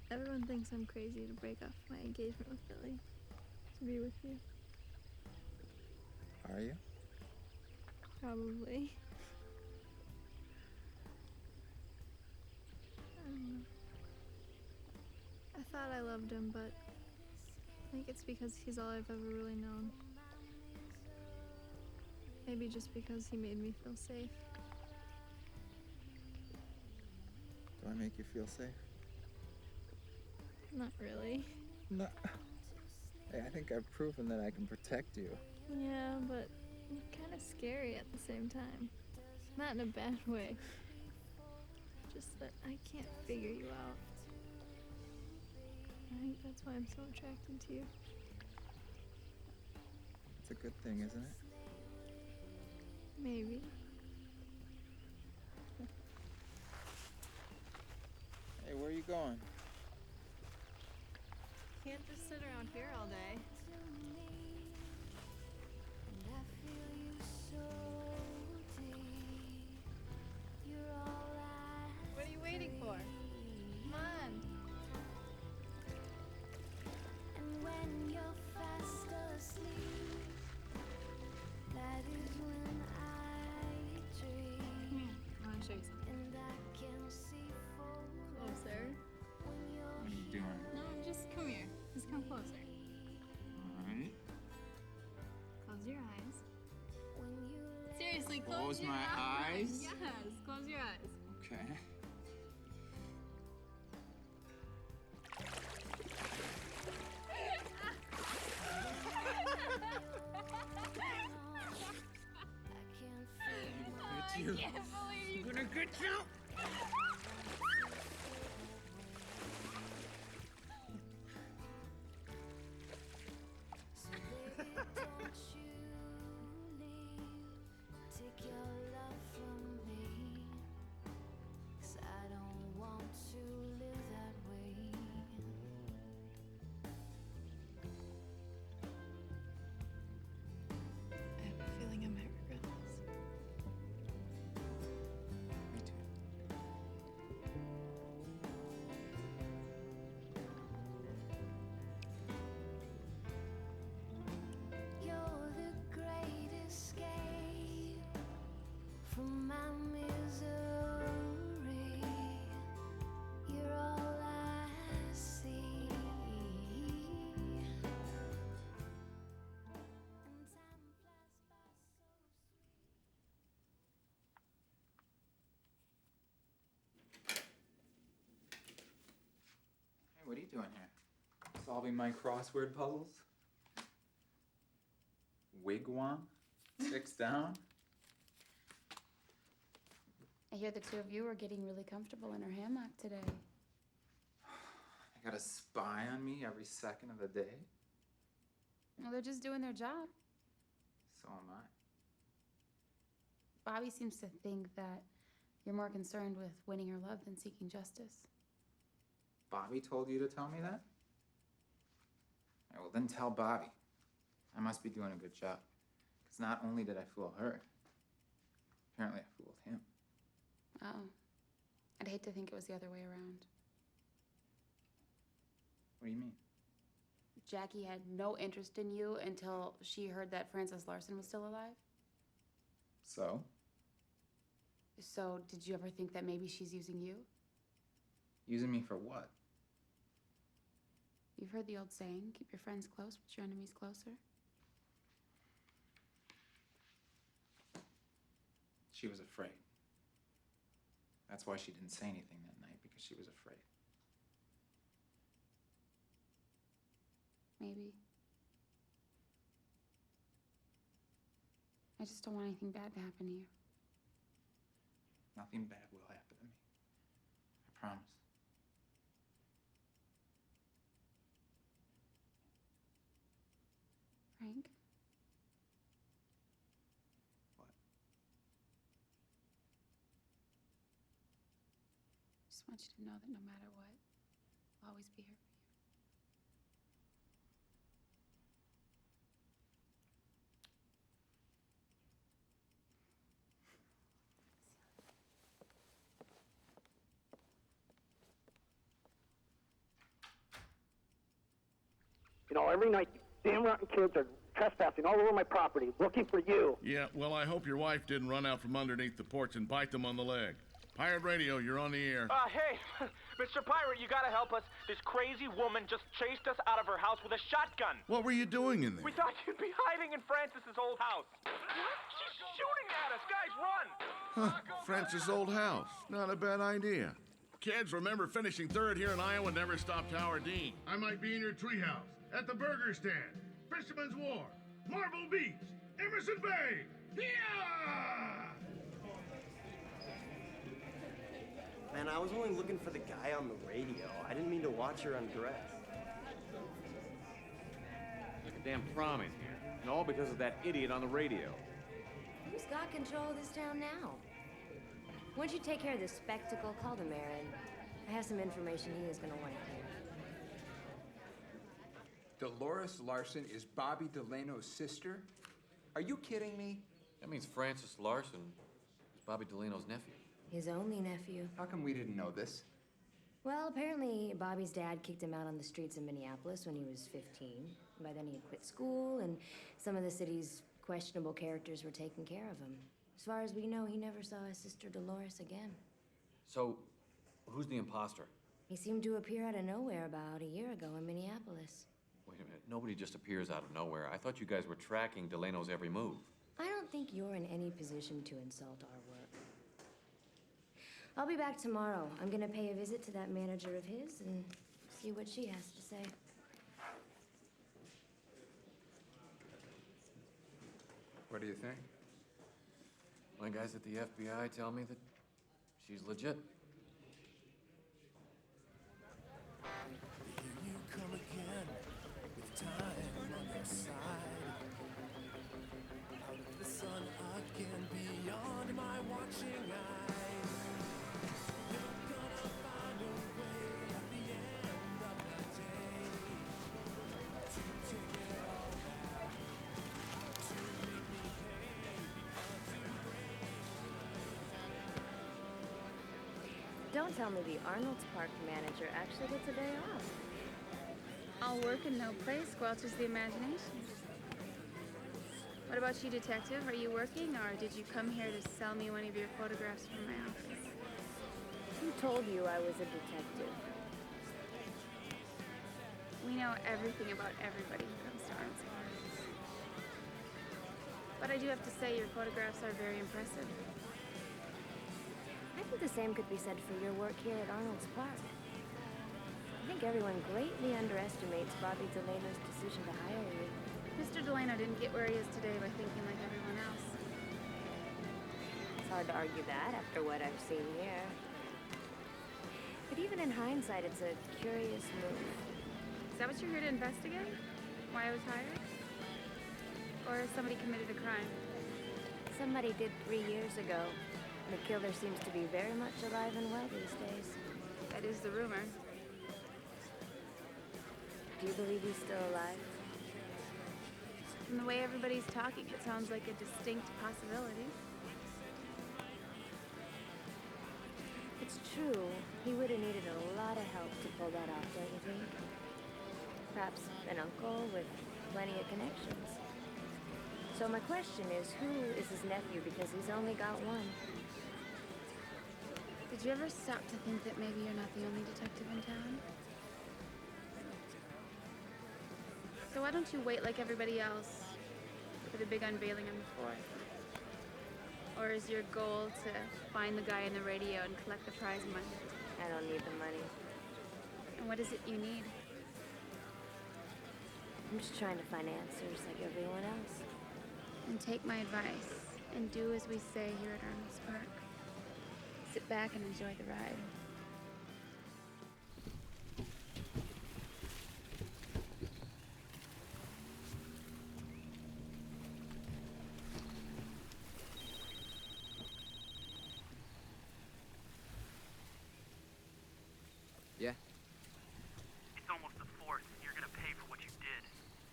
Everyone thinks I'm crazy to break off my engagement with Billy, to be with you. Are you? Probably. I don't know. I thought I loved him, but I think it's because he's all I've ever really known. Maybe just because he made me feel safe. Do I make you feel safe? Not really. No. Hey, I think I've proven that I can protect you. Yeah, but you're kind of scary at the same time. Not in a bad way. Just that I can't figure you out. I think that's why I'm so attracted to you. It's a good thing, isn't it? Maybe. Hey, where are you going? Can't just sit around here all day. What are you waiting for? Come on. And when you're fast asleep, that is when I dream. Come here. I want to show you something. And I can see Closer. What are you doing? No, just come here. Just come closer. Alright. Close your eyes. Seriously, Close my eyes? Yes, close your eyes. Okay. I you. can't believe you. I'm gonna get you. So baby, don't you leave. Take your love from me. 'Cause I don't want to live that way. I have a feeling I might regret this. Me too. you doing here? Solving my crossword puzzles? Wigwam? 6 down? I hear the two of you are getting really comfortable in her hammock today. I got a spy on me every second of the day? Well, they're just doing their job. So am I. Bobby seems to think that you're more concerned with winning her love than seeking justice. Bobby told you to tell me that? All right, well, then tell Bobby. I must be doing a good job. Because not only did I fool her, apparently I fooled him. Oh. I'd hate to think it was the other way around. What do you mean? Jackie had no interest in you until she heard that Francis Larson was still alive? So? So, did you ever think that maybe she's using you? Using me for what? You've heard the old saying, keep your friends close, but your enemies closer. She was afraid. That's why she didn't say anything that night, because she was afraid. Maybe. I just don't want anything bad to happen to you. Nothing bad will happen to me. I promise. Frank? What? Just want you to know that no matter what, I'll always be here for you. You know, every night, you damn rotten kids are trespassing all over my property, looking for you. Yeah, well, I hope your wife didn't run out from underneath the porch and bite them on the leg. Pirate Radio, you're on the air. Hey, Mr. Pirate, you gotta help us. This crazy woman just chased us out of her house with a shotgun. What were you doing in there? We thought you'd be hiding in Francis's old house. She's shooting at us. Guys, run! Huh, Francis' old house. Not a bad idea. Kids, remember finishing third here in Iowa never stopped Howard Dean. I might be in your treehouse, at the burger stand, Fisherman's Wharf, Marble Beach, Emerson Bay. Yeah! Man, I was only looking for the guy on the radio. I didn't mean to watch her undress. Like a damn prom in here. And all because of that idiot on the radio. Who's got control of this town now? Once you take care of this spectacle, call the mayor in. I have some information he is going to want to hear. Dolores Larson is Bobby Delano's sister? Are you kidding me? That means Francis Larson is Bobby Delano's nephew. His only nephew. How come we didn't know this? Well, apparently Bobby's dad kicked him out on the streets of Minneapolis when he was 15. By then he had quit school, and some of the city's questionable characters were taking care of him. As far as we know, he never saw his sister Dolores again. So, who's the imposter? He seemed to appear out of nowhere about a year ago in Minneapolis. Wait a minute, nobody just appears out of nowhere. I thought you guys were tracking Delano's every move. I don't think you're in any position to insult our work. I'll be back tomorrow. I'm gonna pay a visit to that manager of his and see what she has to say. What do you think? My guys at the FBI tell me that she's legit. Here you come again, with time on your side. Out of the sun again, beyond my watching eyes. You're gonna find a way at the end of the day to take it all back, to make me pay because you Don't tell me the Arnolds Park manager actually gets a day off. All work and no play squelches the imagination. What about you, detective? Are you working, or did you come here to sell me one of your photographs from my office? Who told you I was a detective? We know everything about everybody who comes to Arnolds Park. But I do have to say your photographs are very impressive. I think the same could be said for your work here at Arnolds Park. think everyone greatly underestimates Bobby Delano's decision to hire you. Mr. Delano didn't get where he is today by thinking like everyone else. It's hard to argue that after what I've seen here. But even in hindsight, it's a curious move. Is that what you're here to investigate? Why I was hired? Or has somebody committed a crime? Somebody did 3 years ago. And the killer seems to be very much alive and well these days. That is the rumor. Do you believe he's still alive? From the way everybody's talking, it sounds like a distinct possibility. It's true. He would have needed a lot of help to pull that off, don't you think? Perhaps an uncle with plenty of connections. So my question is, who is his nephew? Because he's only got one. Did you ever stop to think that maybe you're not the only detective in town? So why don't you wait like everybody else for the big unveiling on the 4th? Or is your goal to find the guy in the radio and collect the prize money? I don't need the money. And what is it you need? I'm just trying to find answers like everyone else. And take my advice and do as we say here at Arnolds Park. Sit back and enjoy the ride. Yeah? It's almost the 4th, and you're gonna pay for what you did,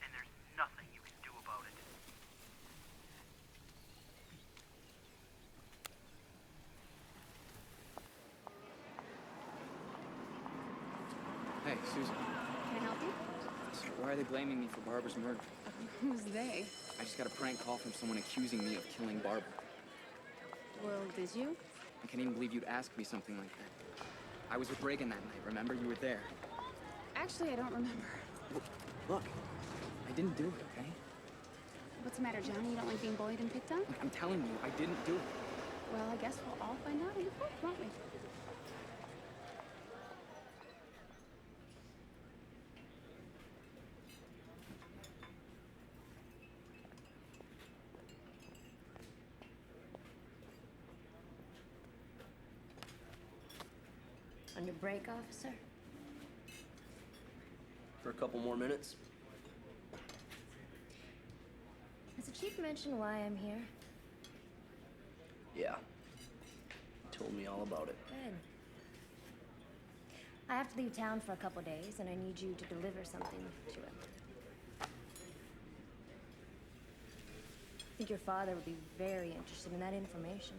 and there's nothing you can do about it. Hey, Susan. Can I help you? So why are they blaming me for Barbara's murder? Who's they? I just got a prank call from someone accusing me of killing Barbara. Well, did you? I can't even believe you'd ask me something like that. I was with Reagan that night, remember? You were there. Actually, I don't remember. Look, I didn't do it, okay? What's the matter, Johnny? You don't like being bullied and picked on? Look, I'm telling you, I didn't do it. Well, I guess we'll all find out in court, won't we? On your break, officer? For a couple more minutes. Has the chief mentioned why I'm here? Yeah. He told me all about it. Good. I have to leave town for a couple days, and I need you to deliver something to him. I think your father would be very interested in that information.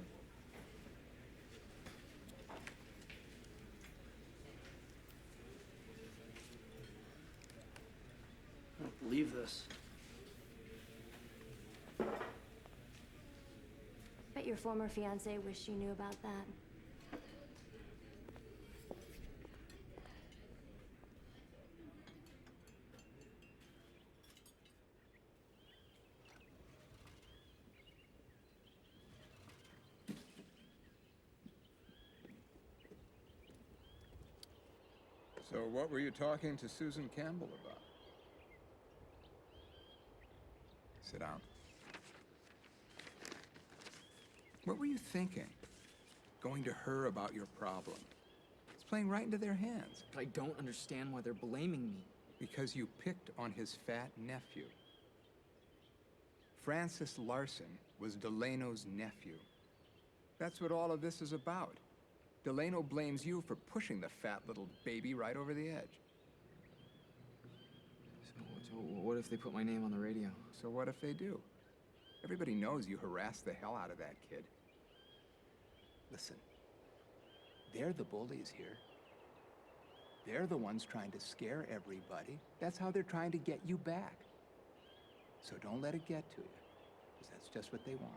I don't believe this. Bet your former fiancé wished you knew about that. So what were you talking to Susan Campbell about? Sit down. What were you thinking? Going to her about your problem? It's playing right into their hands. But I don't understand why they're blaming me. Because you picked on his fat nephew. Francis Larson was Delano's nephew. That's what all of this is about. Delano blames you for pushing the fat little baby right over the edge. So what if they put my name on the radio? So what if they do? Everybody knows you harassed the hell out of that kid. Listen, they're the bullies here. They're the ones trying to scare everybody. That's how they're trying to get you back. So don't let it get to you, because that's just what they want.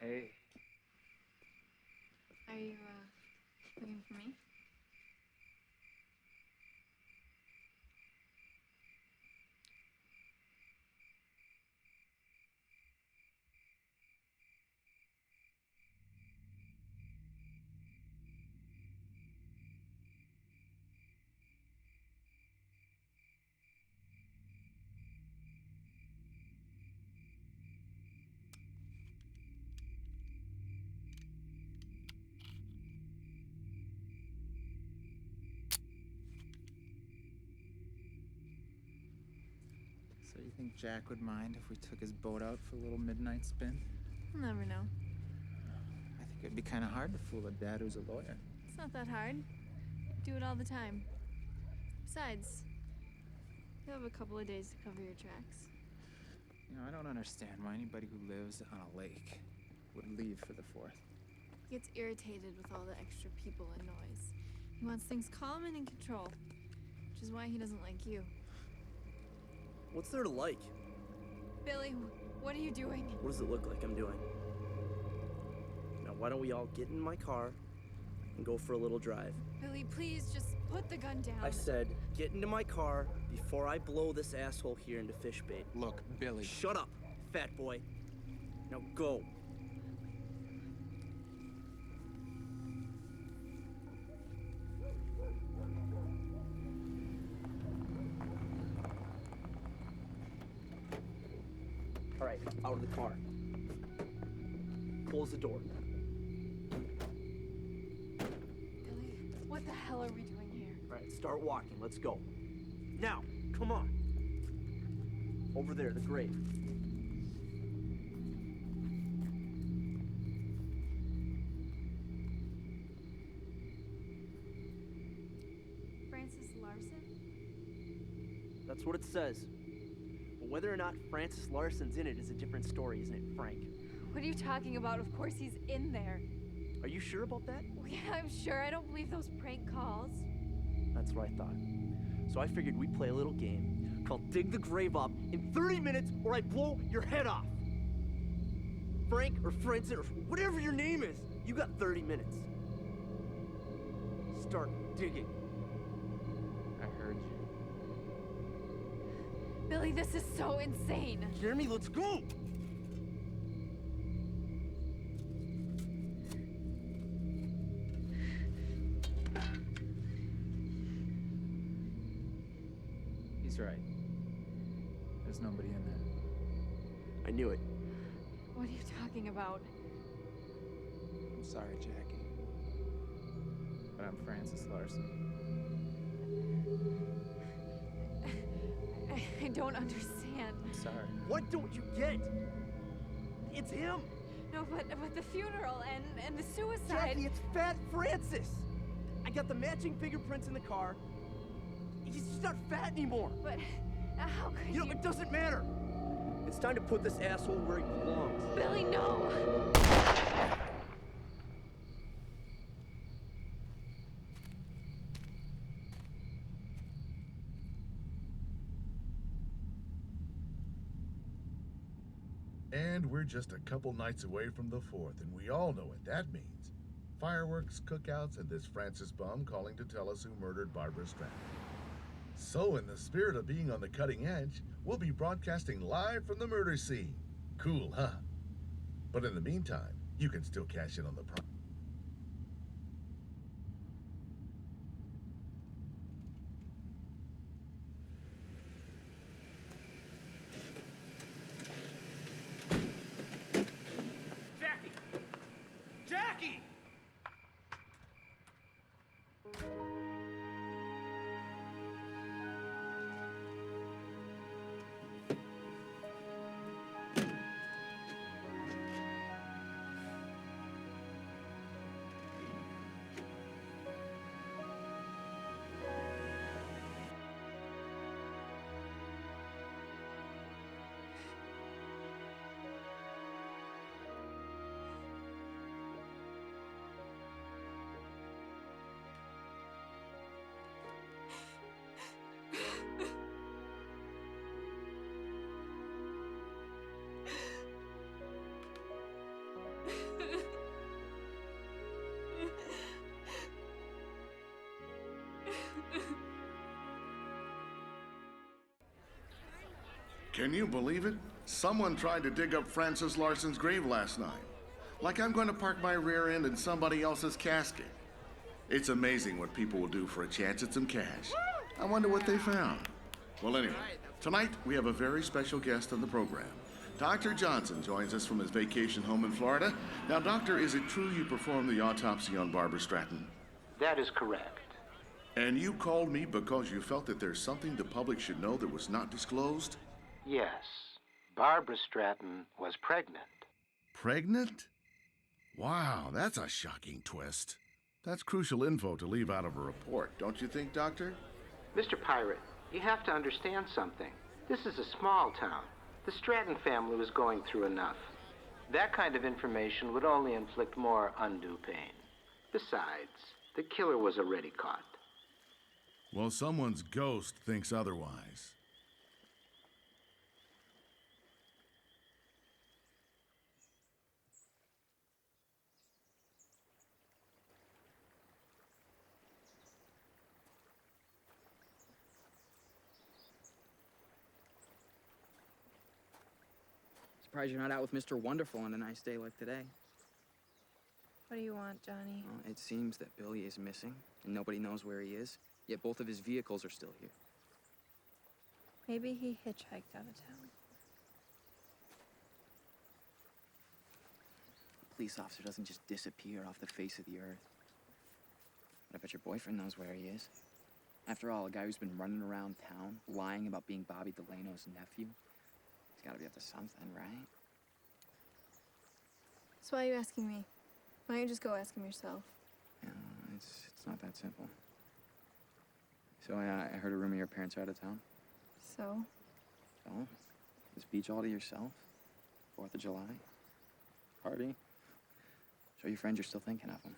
Hey. Are you, looking for me? So you think Jack would mind if we took his boat out for a little midnight spin? You'll never know. I think it'd be kind of hard to fool a dad who's a lawyer. It's not that hard. Do it all the time. Besides, you have a couple of days to cover your tracks. You know, I don't understand why anybody who lives on a lake would leave for the 4th. He gets irritated with all the extra people and noise. He wants things calm and in control, which is why he doesn't like you. What's there to like? Billy, what are you doing? What does it look like I'm doing? Now, why don't we all get in my car and go for a little drive? Billy, please just put the gun down. I said, get into my car before I blow this asshole here into fish bait. Look, Billy. Shut up, fat boy. Now go. All right, out of the car. Close the door. Billy, what the hell are we doing here? All right, start walking. Let's go. Now, come on. Over there, the grave. Francis Larson? That's what it says. But whether or not Francis Larson's in it is a different story, isn't it, Frank? What are you talking about? Of course he's in there. Are you sure about that? Well, yeah, I'm sure. I don't believe those prank calls. That's what I thought. So I figured we'd play a little game called Dig the Grave Up in 30 minutes or I blow your head off. Frank or Francis or whatever your name is, you got 30 minutes. Start digging. I heard you. Billy, this is so insane. Jeremy, let's go! He's right. There's nobody in there. I knew it. What are you talking about? I'm sorry, Jackie. But I'm Francis Larson. I don't understand. I'm sorry. What don't you get? It's him! No, but the funeral and the suicide. Jackie, it's Fat Francis! I got the matching fingerprints in the car. He's just not fat anymore. But how could you know, it doesn't matter. It's time to put this asshole where he belongs. Billy, no! And we're just a couple nights away from the 4th, and we all know what that means. Fireworks, cookouts, and this Francis bum calling to tell us who murdered Barbara Strand. So in the spirit of being on the cutting edge, we'll be broadcasting live from the murder scene. Cool, huh? But in the meantime, you can still cash in on the prize. Jackie! Jackie! Can you believe it? Someone tried to dig up Francis Larson's grave last night. Like I'm going to park my rear end in somebody else's casket. It's amazing what people will do for a chance at some cash. I wonder what they found. Well, anyway, tonight we have a very special guest on the program. Dr. Johnson joins us from his vacation home in Florida. Now, Doctor, is it true you performed the autopsy on Barbara Stratton? That is correct. And you called me because you felt that there's something the public should know that was not disclosed? Yes. Barbara Stratton was pregnant. Pregnant? Wow, that's a shocking twist. That's crucial info to leave out of a report, don't you think, Doctor? Mr. Pirate, you have to understand something. This is a small town. The Stratton family was going through enough. That kind of information would only inflict more undue pain. Besides, the killer was already caught. Well, someone's ghost thinks otherwise. Surprised you're not out with Mr. Wonderful on a nice day like today. What do you want, Johnny? Well, it seems that Billy is missing, and nobody knows where he is, yet both of his vehicles are still here. Maybe he hitchhiked out of town. A police officer doesn't just disappear off the face of the earth. But I bet your boyfriend knows where he is. After all, a guy who's been running around town, lying about being Bobby Delano's nephew, he's gotta be up to something, right? So why are you asking me? Why don't you just go ask him yourself? Yeah, it's not that simple. So I heard a rumor your parents are out of town. So? So? This beach all to yourself? 4th of July? Party? Show your friends you're still thinking of them.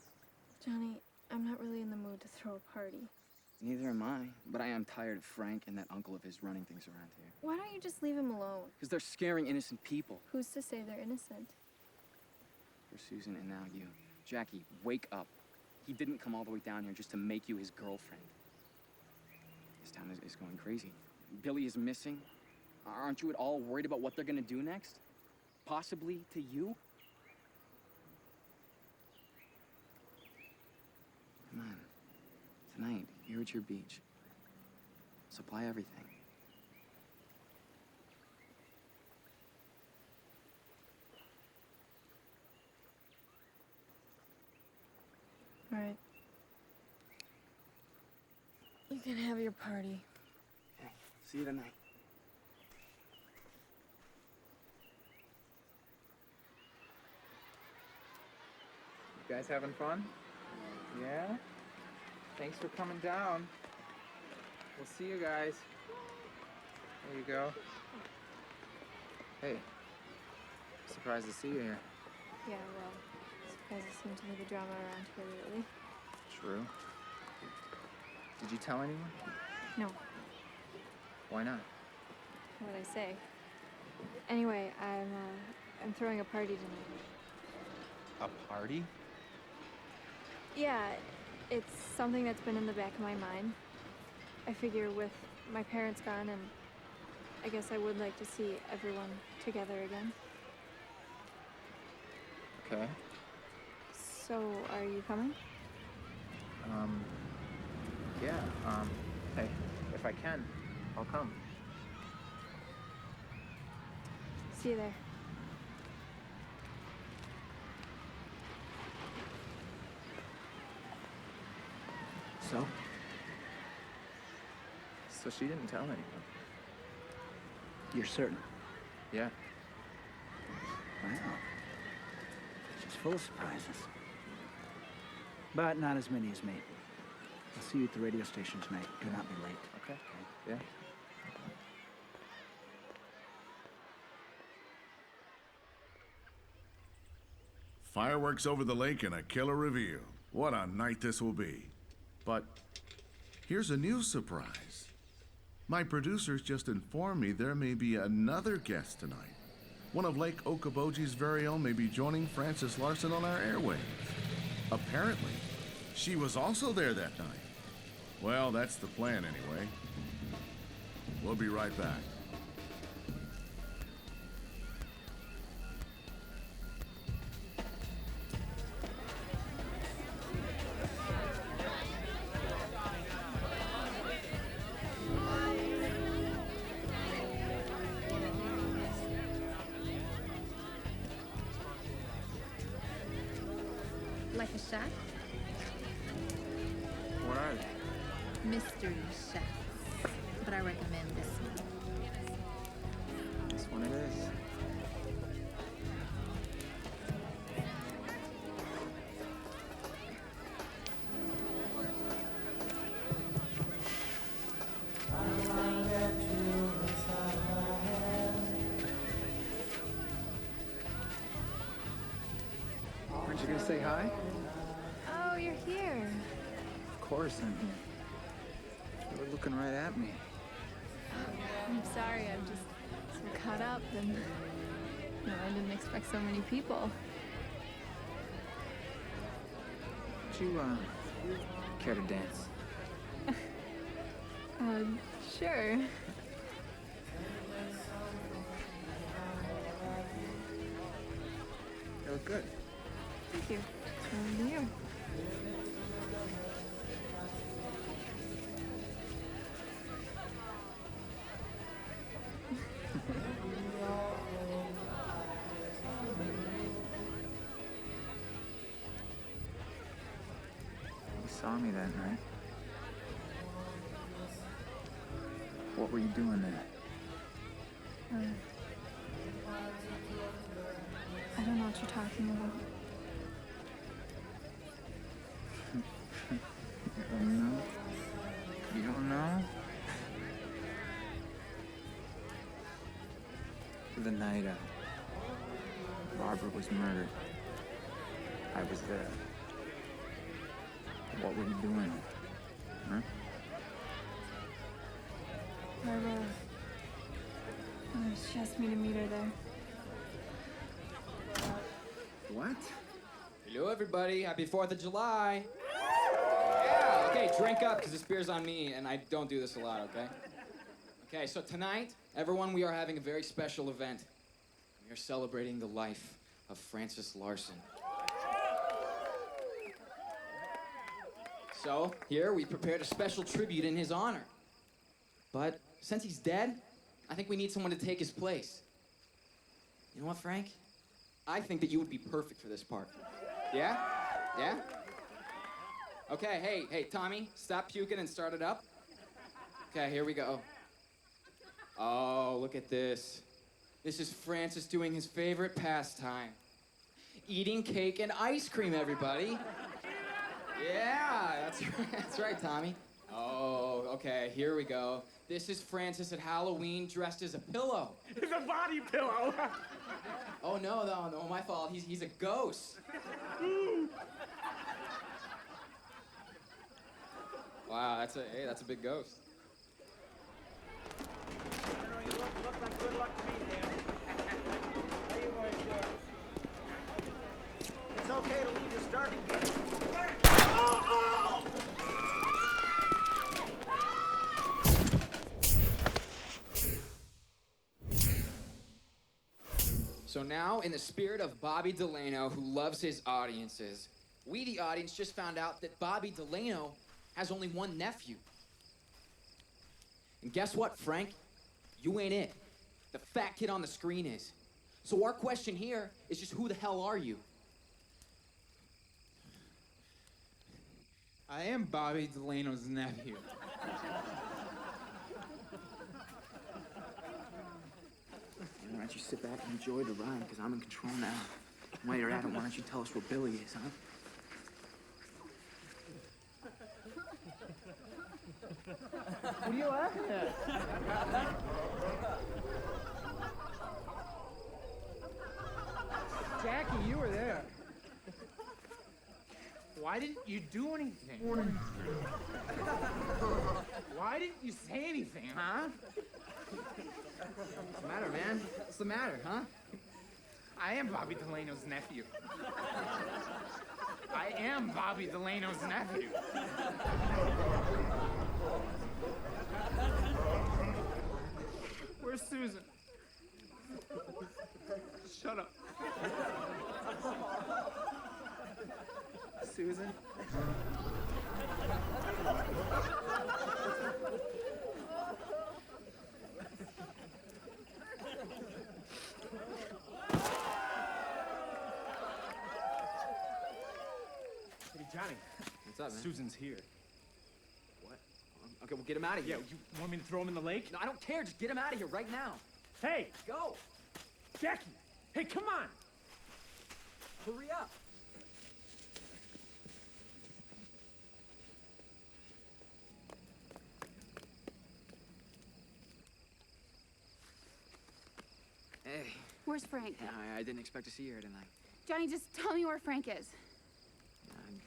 Johnny, I'm not really in the mood to throw a party. Neither am I, but I am tired of Frank and that uncle of his running things around here. Why don't you just leave him alone? Because they're scaring innocent people. Who's to say they're innocent? For Susan and now you. Jackie, wake up. He didn't come all the way down here just to make you his girlfriend. This town is going crazy. Billy is missing. Aren't you at all worried about what they're gonna do next? Possibly to you? Come on. Tonight, here at your beach. Supply everything. All right. You can have your party. Okay, see you tonight. You guys having fun? Yeah? Thanks for coming down. We'll see you guys. There you go. Hey. Surprised to see you here. Yeah, well, surprises seem to be the drama around here lately. True. Did you tell anyone? No. Why not? What'd I say? Anyway, I'm throwing a party tonight. A party? Yeah, it's something that's been in the back of my mind. I figure with my parents gone, and I guess I would like to see everyone together again. Okay. So, are you coming? Yeah, hey, if I can, I'll come. See you there. So? So she didn't tell anyone? You're certain? Yeah. Wow. She's full of surprises. But not as many as me. I'll see you at the radio station tonight. Do not be late. Okay. Yeah. Fireworks over the lake and a killer reveal. What a night this will be. But here's a new surprise. My producers just informed me there may be another guest tonight. One of Lake Okoboji's very own may be joining Francis Larson on our airwaves. Apparently, she was also there that night. Well, that's the plan anyway. We'll be right back. like a chef? What are they? Mystery chefs. But I recommend this one. This one it is. Aren't you gonna say hi? Oh, you're here. Of course I'm here. You were looking right at me. I'm sorry, I'm just so caught up and I didn't expect so many people. Would you, care to dance? Sure. You look good. Thank you. It's over here. You saw me that night. What were you doing there? I don't know what you're talking about. You don't know? You don't know? The night Barbara was murdered, I was there. What were you doing? Huh? Barbara. She asked me to meet her there. What? Hello, everybody. Happy 4th of July. Yeah, okay, drink up, because this beer's on me, and I don't do this a lot, okay? Okay, so tonight, everyone, we are having a very special event. We are celebrating the life of Francis Larson. So, here, we prepared a special tribute in his honor. But since he's dead, I think we need someone to take his place. You know what, Frank? I think that you would be perfect for this part. Yeah? Yeah? Okay, hey, Tommy, stop puking and start it up. Okay, here we go. Oh, look at this. This is Francis doing his favorite pastime. Eating cake and ice cream, everybody. Yeah, that's right, Tommy. Oh, okay, here we go. This is Francis at Halloween dressed as a pillow. It's a body pillow. Oh, no, my fault. He's a ghost. Wow, that's a big ghost. You look like good luck to me, Dan. How you boys doing? It's okay to leave your starting gate. So now, in the spirit of Bobby Delano, who loves his audiences, we, the audience, just found out that Bobby Delano has only one nephew. And guess what, Frank? You ain't it. The fat kid on the screen is. So our question here is just who the hell are you? I am Bobby Delano's nephew. Why don't you sit back and enjoy the ride, because I'm in control now. While you're at it, why don't you tell us where Billy is, huh? What are you laughing at? Jackie, you were there. Why didn't you do anything? Why didn't you say anything, huh? What's the matter, man? What's the matter, huh? I am Bobby Delano's nephew. I am Bobby Delano's nephew. Where's Susan? Shut up. Susan? up, man? Susan's here. What? Okay, well, get him out of here. Yeah, you want me to throw him in the lake? No, I don't care. Just get him out of here right now. Hey! Go! Jackie! Hey, come on! Hurry up! Hey. Where's Frank? I didn't expect to see you here tonight. Johnny, just tell me where Frank is.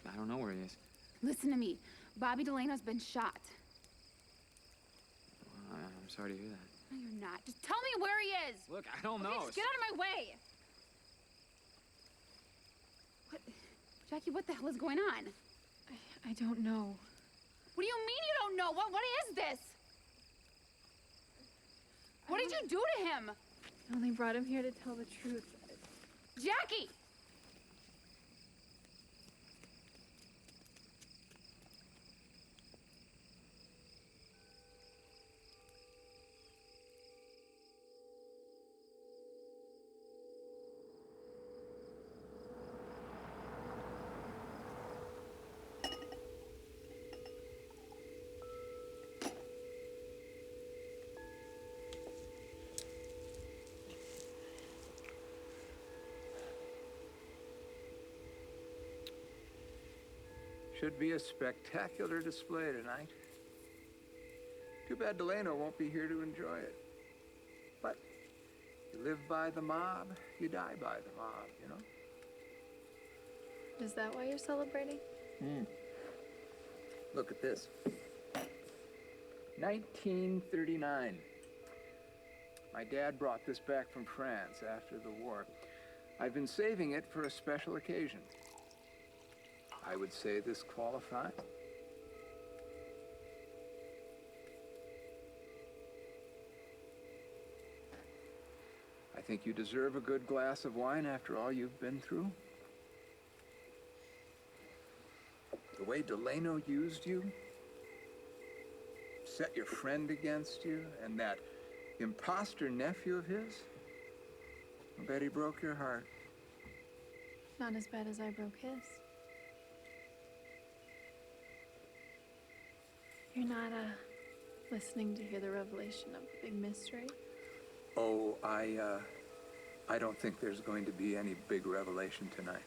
I don't know where he is. Listen to me. Bobby Delano's been shot. I'm sorry to hear that. No, you're not. Just tell me where he is. Look, I don't Okay, know. just get out of my way. What? Jackie, what the hell is going on? I don't know. What do you mean you don't know? What is this? What did you do to him? I only brought him here to tell the truth. Jackie! Should be a spectacular display tonight. Too bad Delano won't be here to enjoy it. But you live by the mob, you die by the mob, you know? Is that why you're celebrating? Look at this. 1939. My dad brought this back from France after the war. I've been saving it for a special occasion. I would say this qualifies. I think you deserve a good glass of wine after all you've been through. The way Delano used you, set your friend against you, and that imposter nephew of his, I bet he broke your heart. Not as bad as I broke his. You're not, listening to hear the revelation of the big mystery? Oh, I don't think there's going to be any big revelation tonight.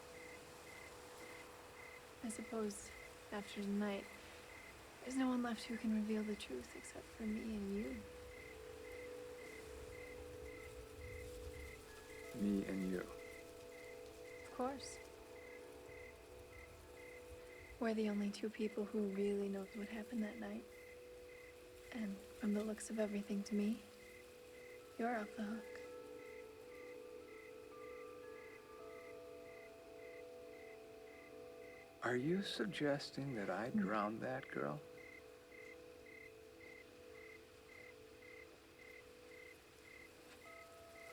I suppose after tonight, there's no one left who can reveal the truth except for me and you. Me and you. Of course. We're the only two people who really knows what happened that night. And from the looks of everything to me, you're off the hook. Are you suggesting that I drowned that girl?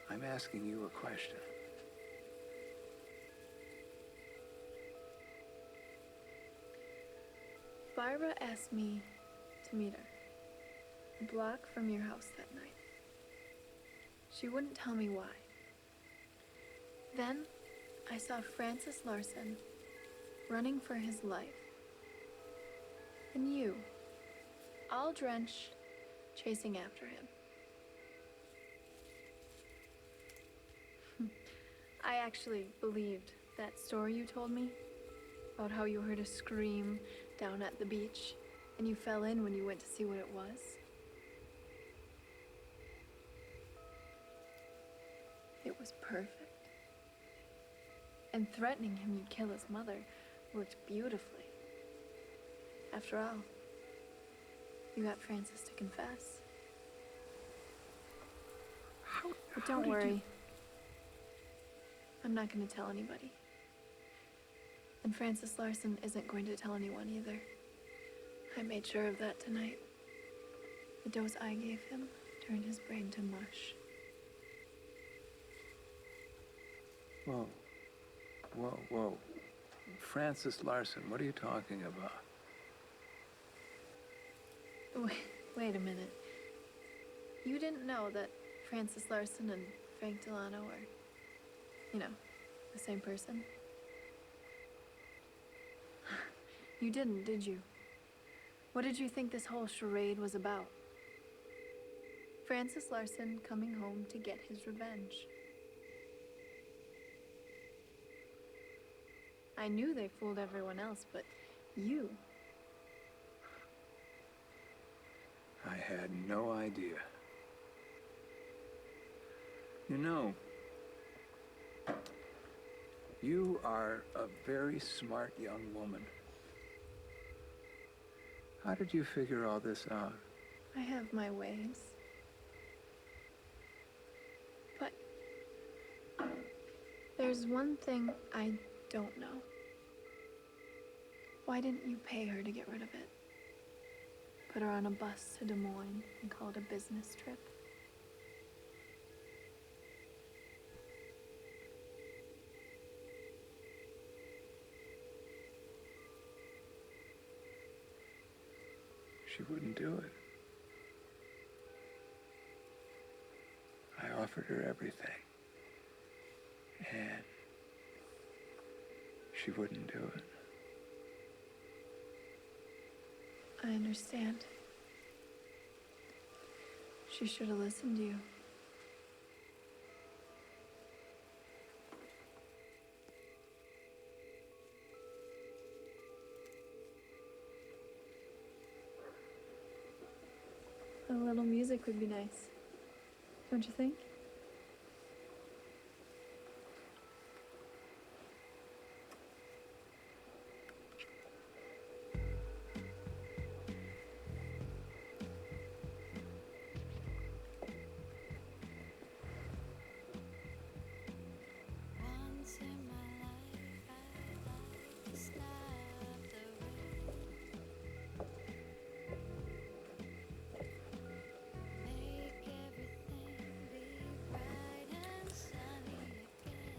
I'm asking you a question. Barbara asked me to meet her a block from your house that night. She wouldn't tell me why. Then I saw Francis Larson running for his life. And you, all drenched, chasing after him. I actually believed that story you told me about how you heard a scream down at the beach and you fell in when you went to see what it was. It was perfect. And threatening him you'd kill his mother worked beautifully. After all, you got Francis to confess. But don't worry. I'm not going to tell anybody. And Francis Larson isn't going to tell anyone either. I made sure of that tonight. The dose I gave him turned his brain to mush. Whoa. Whoa, whoa. Francis Larson, what are you talking about? Wait a minute. You didn't know that Francis Larson and Frank Delano are, you know, the same person? You didn't, did you? What did you think this whole charade was about? Francis Larson coming home to get his revenge. I knew they fooled everyone else, but you. I had no idea. You know, you are a very smart young woman. How did you figure all this out? I have my ways. But there's one thing I don't know. Why didn't you pay her to get rid of it? Put her on a bus to Des Moines and call it a business trip? She wouldn't do it. I offered her everything. And she wouldn't do it. I understand. She should have listened to you. A little music would be nice, don't you think?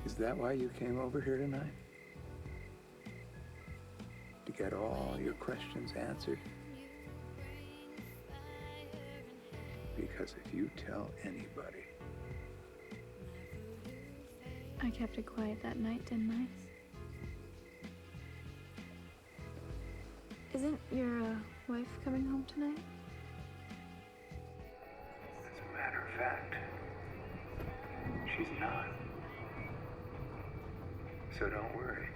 Is that why you came over here tonight? To get all your questions answered? Because if you tell anybody... I kept it quiet that night, didn't I? Isn't your wife coming home tonight? As a matter of fact, she's not. So don't worry,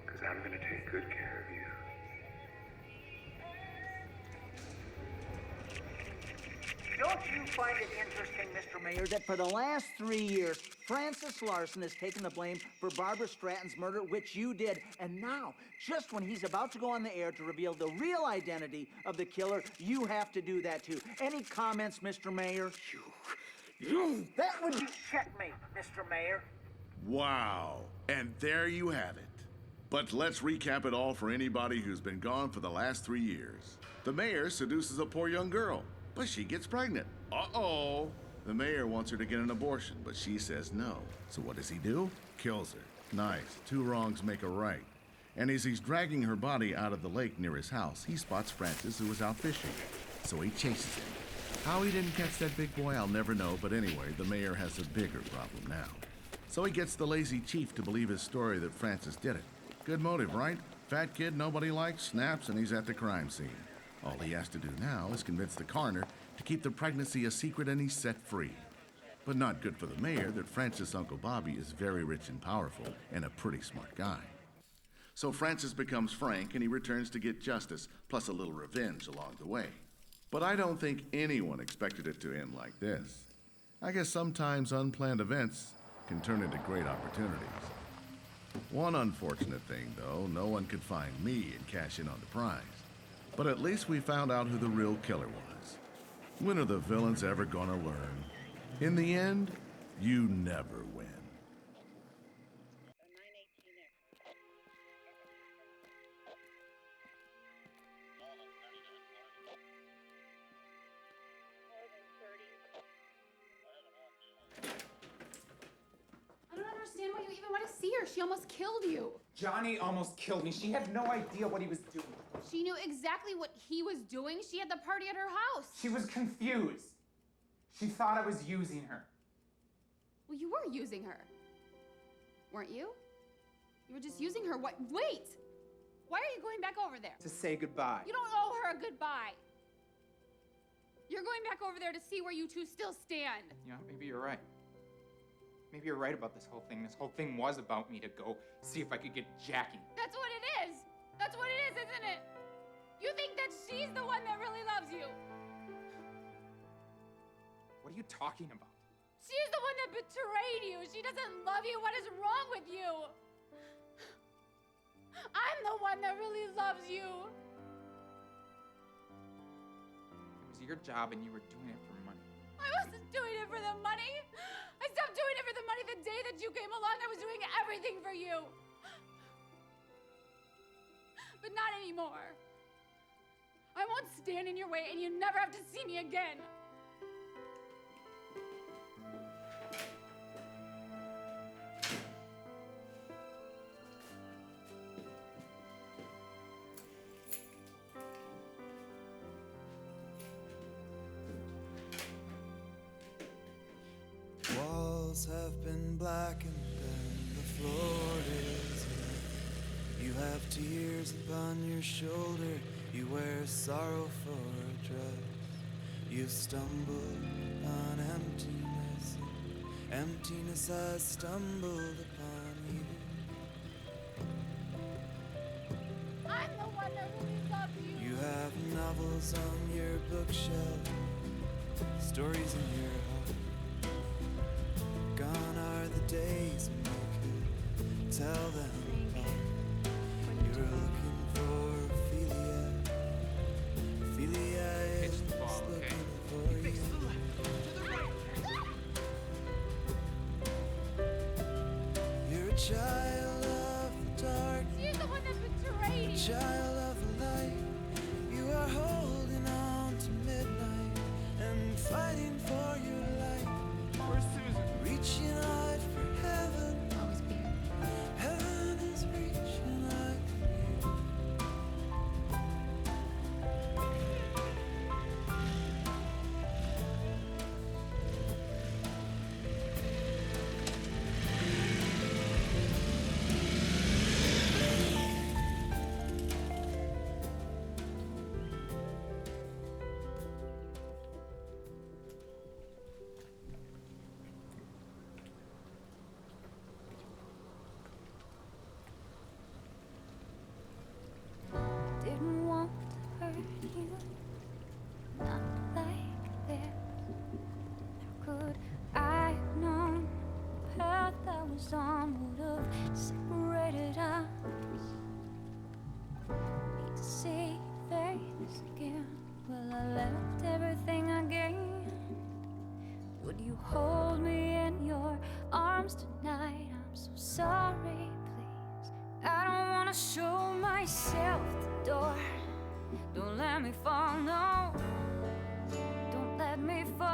because I'm going to take good care of you. Don't you find it interesting, Mr. Mayor, that for the last 3 years, Francis Larson has taken the blame for Barbara Stratton's murder, which you did, and now, just when he's about to go on the air to reveal the real identity of the killer, you have to do that too. Any comments, Mr. Mayor? You! That would be checkmate, Mr. Mayor. Wow. And there you have it. But let's recap it all for anybody who's been gone for the last 3 years. The mayor seduces a poor young girl, but she gets pregnant. Uh-oh. The mayor wants her to get an abortion, but she says no. So what does he do? Kills her. Nice. 2 wrongs make a right. And as he's dragging her body out of the lake near his house, he spots Francis, who was out fishing. So he chases him. How he didn't catch that big boy, I'll never know, but anyway, the mayor has a bigger problem now. So he gets the lazy chief to believe his story that Francis did it. Good motive, right? Fat kid nobody likes, snaps, and he's at the crime scene. All he has to do now is convince the coroner to keep the pregnancy a secret, and he's set free. But not good for the mayor that Francis' Uncle Bobby is very rich and powerful and a pretty smart guy. So Francis becomes Frank, and he returns to get justice, plus a little revenge along the way. But I don't think anyone expected it to end like this. I guess sometimes unplanned events can turn into great opportunities. One unfortunate thing, though, no one could find me and cash in on the prize. But at least we found out who the real killer was. When are the villains ever gonna learn? In the end, you never win. I don't understand why you even want to see her. She almost killed you. Johnny almost killed me. She had no idea what he was doing. She knew exactly what he was doing. She had the party at her house. She was confused. She thought I was using her. Well, you were using her. Weren't you? You were just using her. What? Wait! Why are you going back over there? To say goodbye. You don't owe her a goodbye. You're going back over there to see where you two still stand. You know, maybe you're right. Maybe you're right about this whole thing. This whole thing was about me to go see if I could get Jackie. That's what it is. That's what it is, isn't it? You think that she's the one that really loves you. What are you talking about? She's the one that betrayed you. She doesn't love you. What is wrong with you? I'm the one that really loves you. It was your job and you were doing it for money. I wasn't doing it for the money. I stopped doing it for the money the day that you came along. I was doing everything for you. But not anymore. I won't stand in your way and you never have to see me again. Walls have been blackened and the floor is red. You have tears upon your shoulder. You wear sorrow for a dress. You've stumbled upon emptiness, and emptiness has stumbled upon you. I'm the one that really loves you. You have novels on your bookshelf, stories in your heart. Gone are the days when you could tell them apart. You were looking for Ophelia. Ophelia is looking for you. You're a child of the dark. She's the one that betrayed you. Child of the light. You are holding on to midnight and fighting for your life. Where's Susan? Reaching out for heaven. Always be here. Heaven is reaching out for you. Didn't want to hurt you, not like this. How could I have known the path I was on would have separated us? Need to see your face again. Well, I left everything I gained. Would you hold me in your arms tonight? I'm so sorry, please. I don't wanna show myself the door. Don't let me fall, no. Don't let me fall.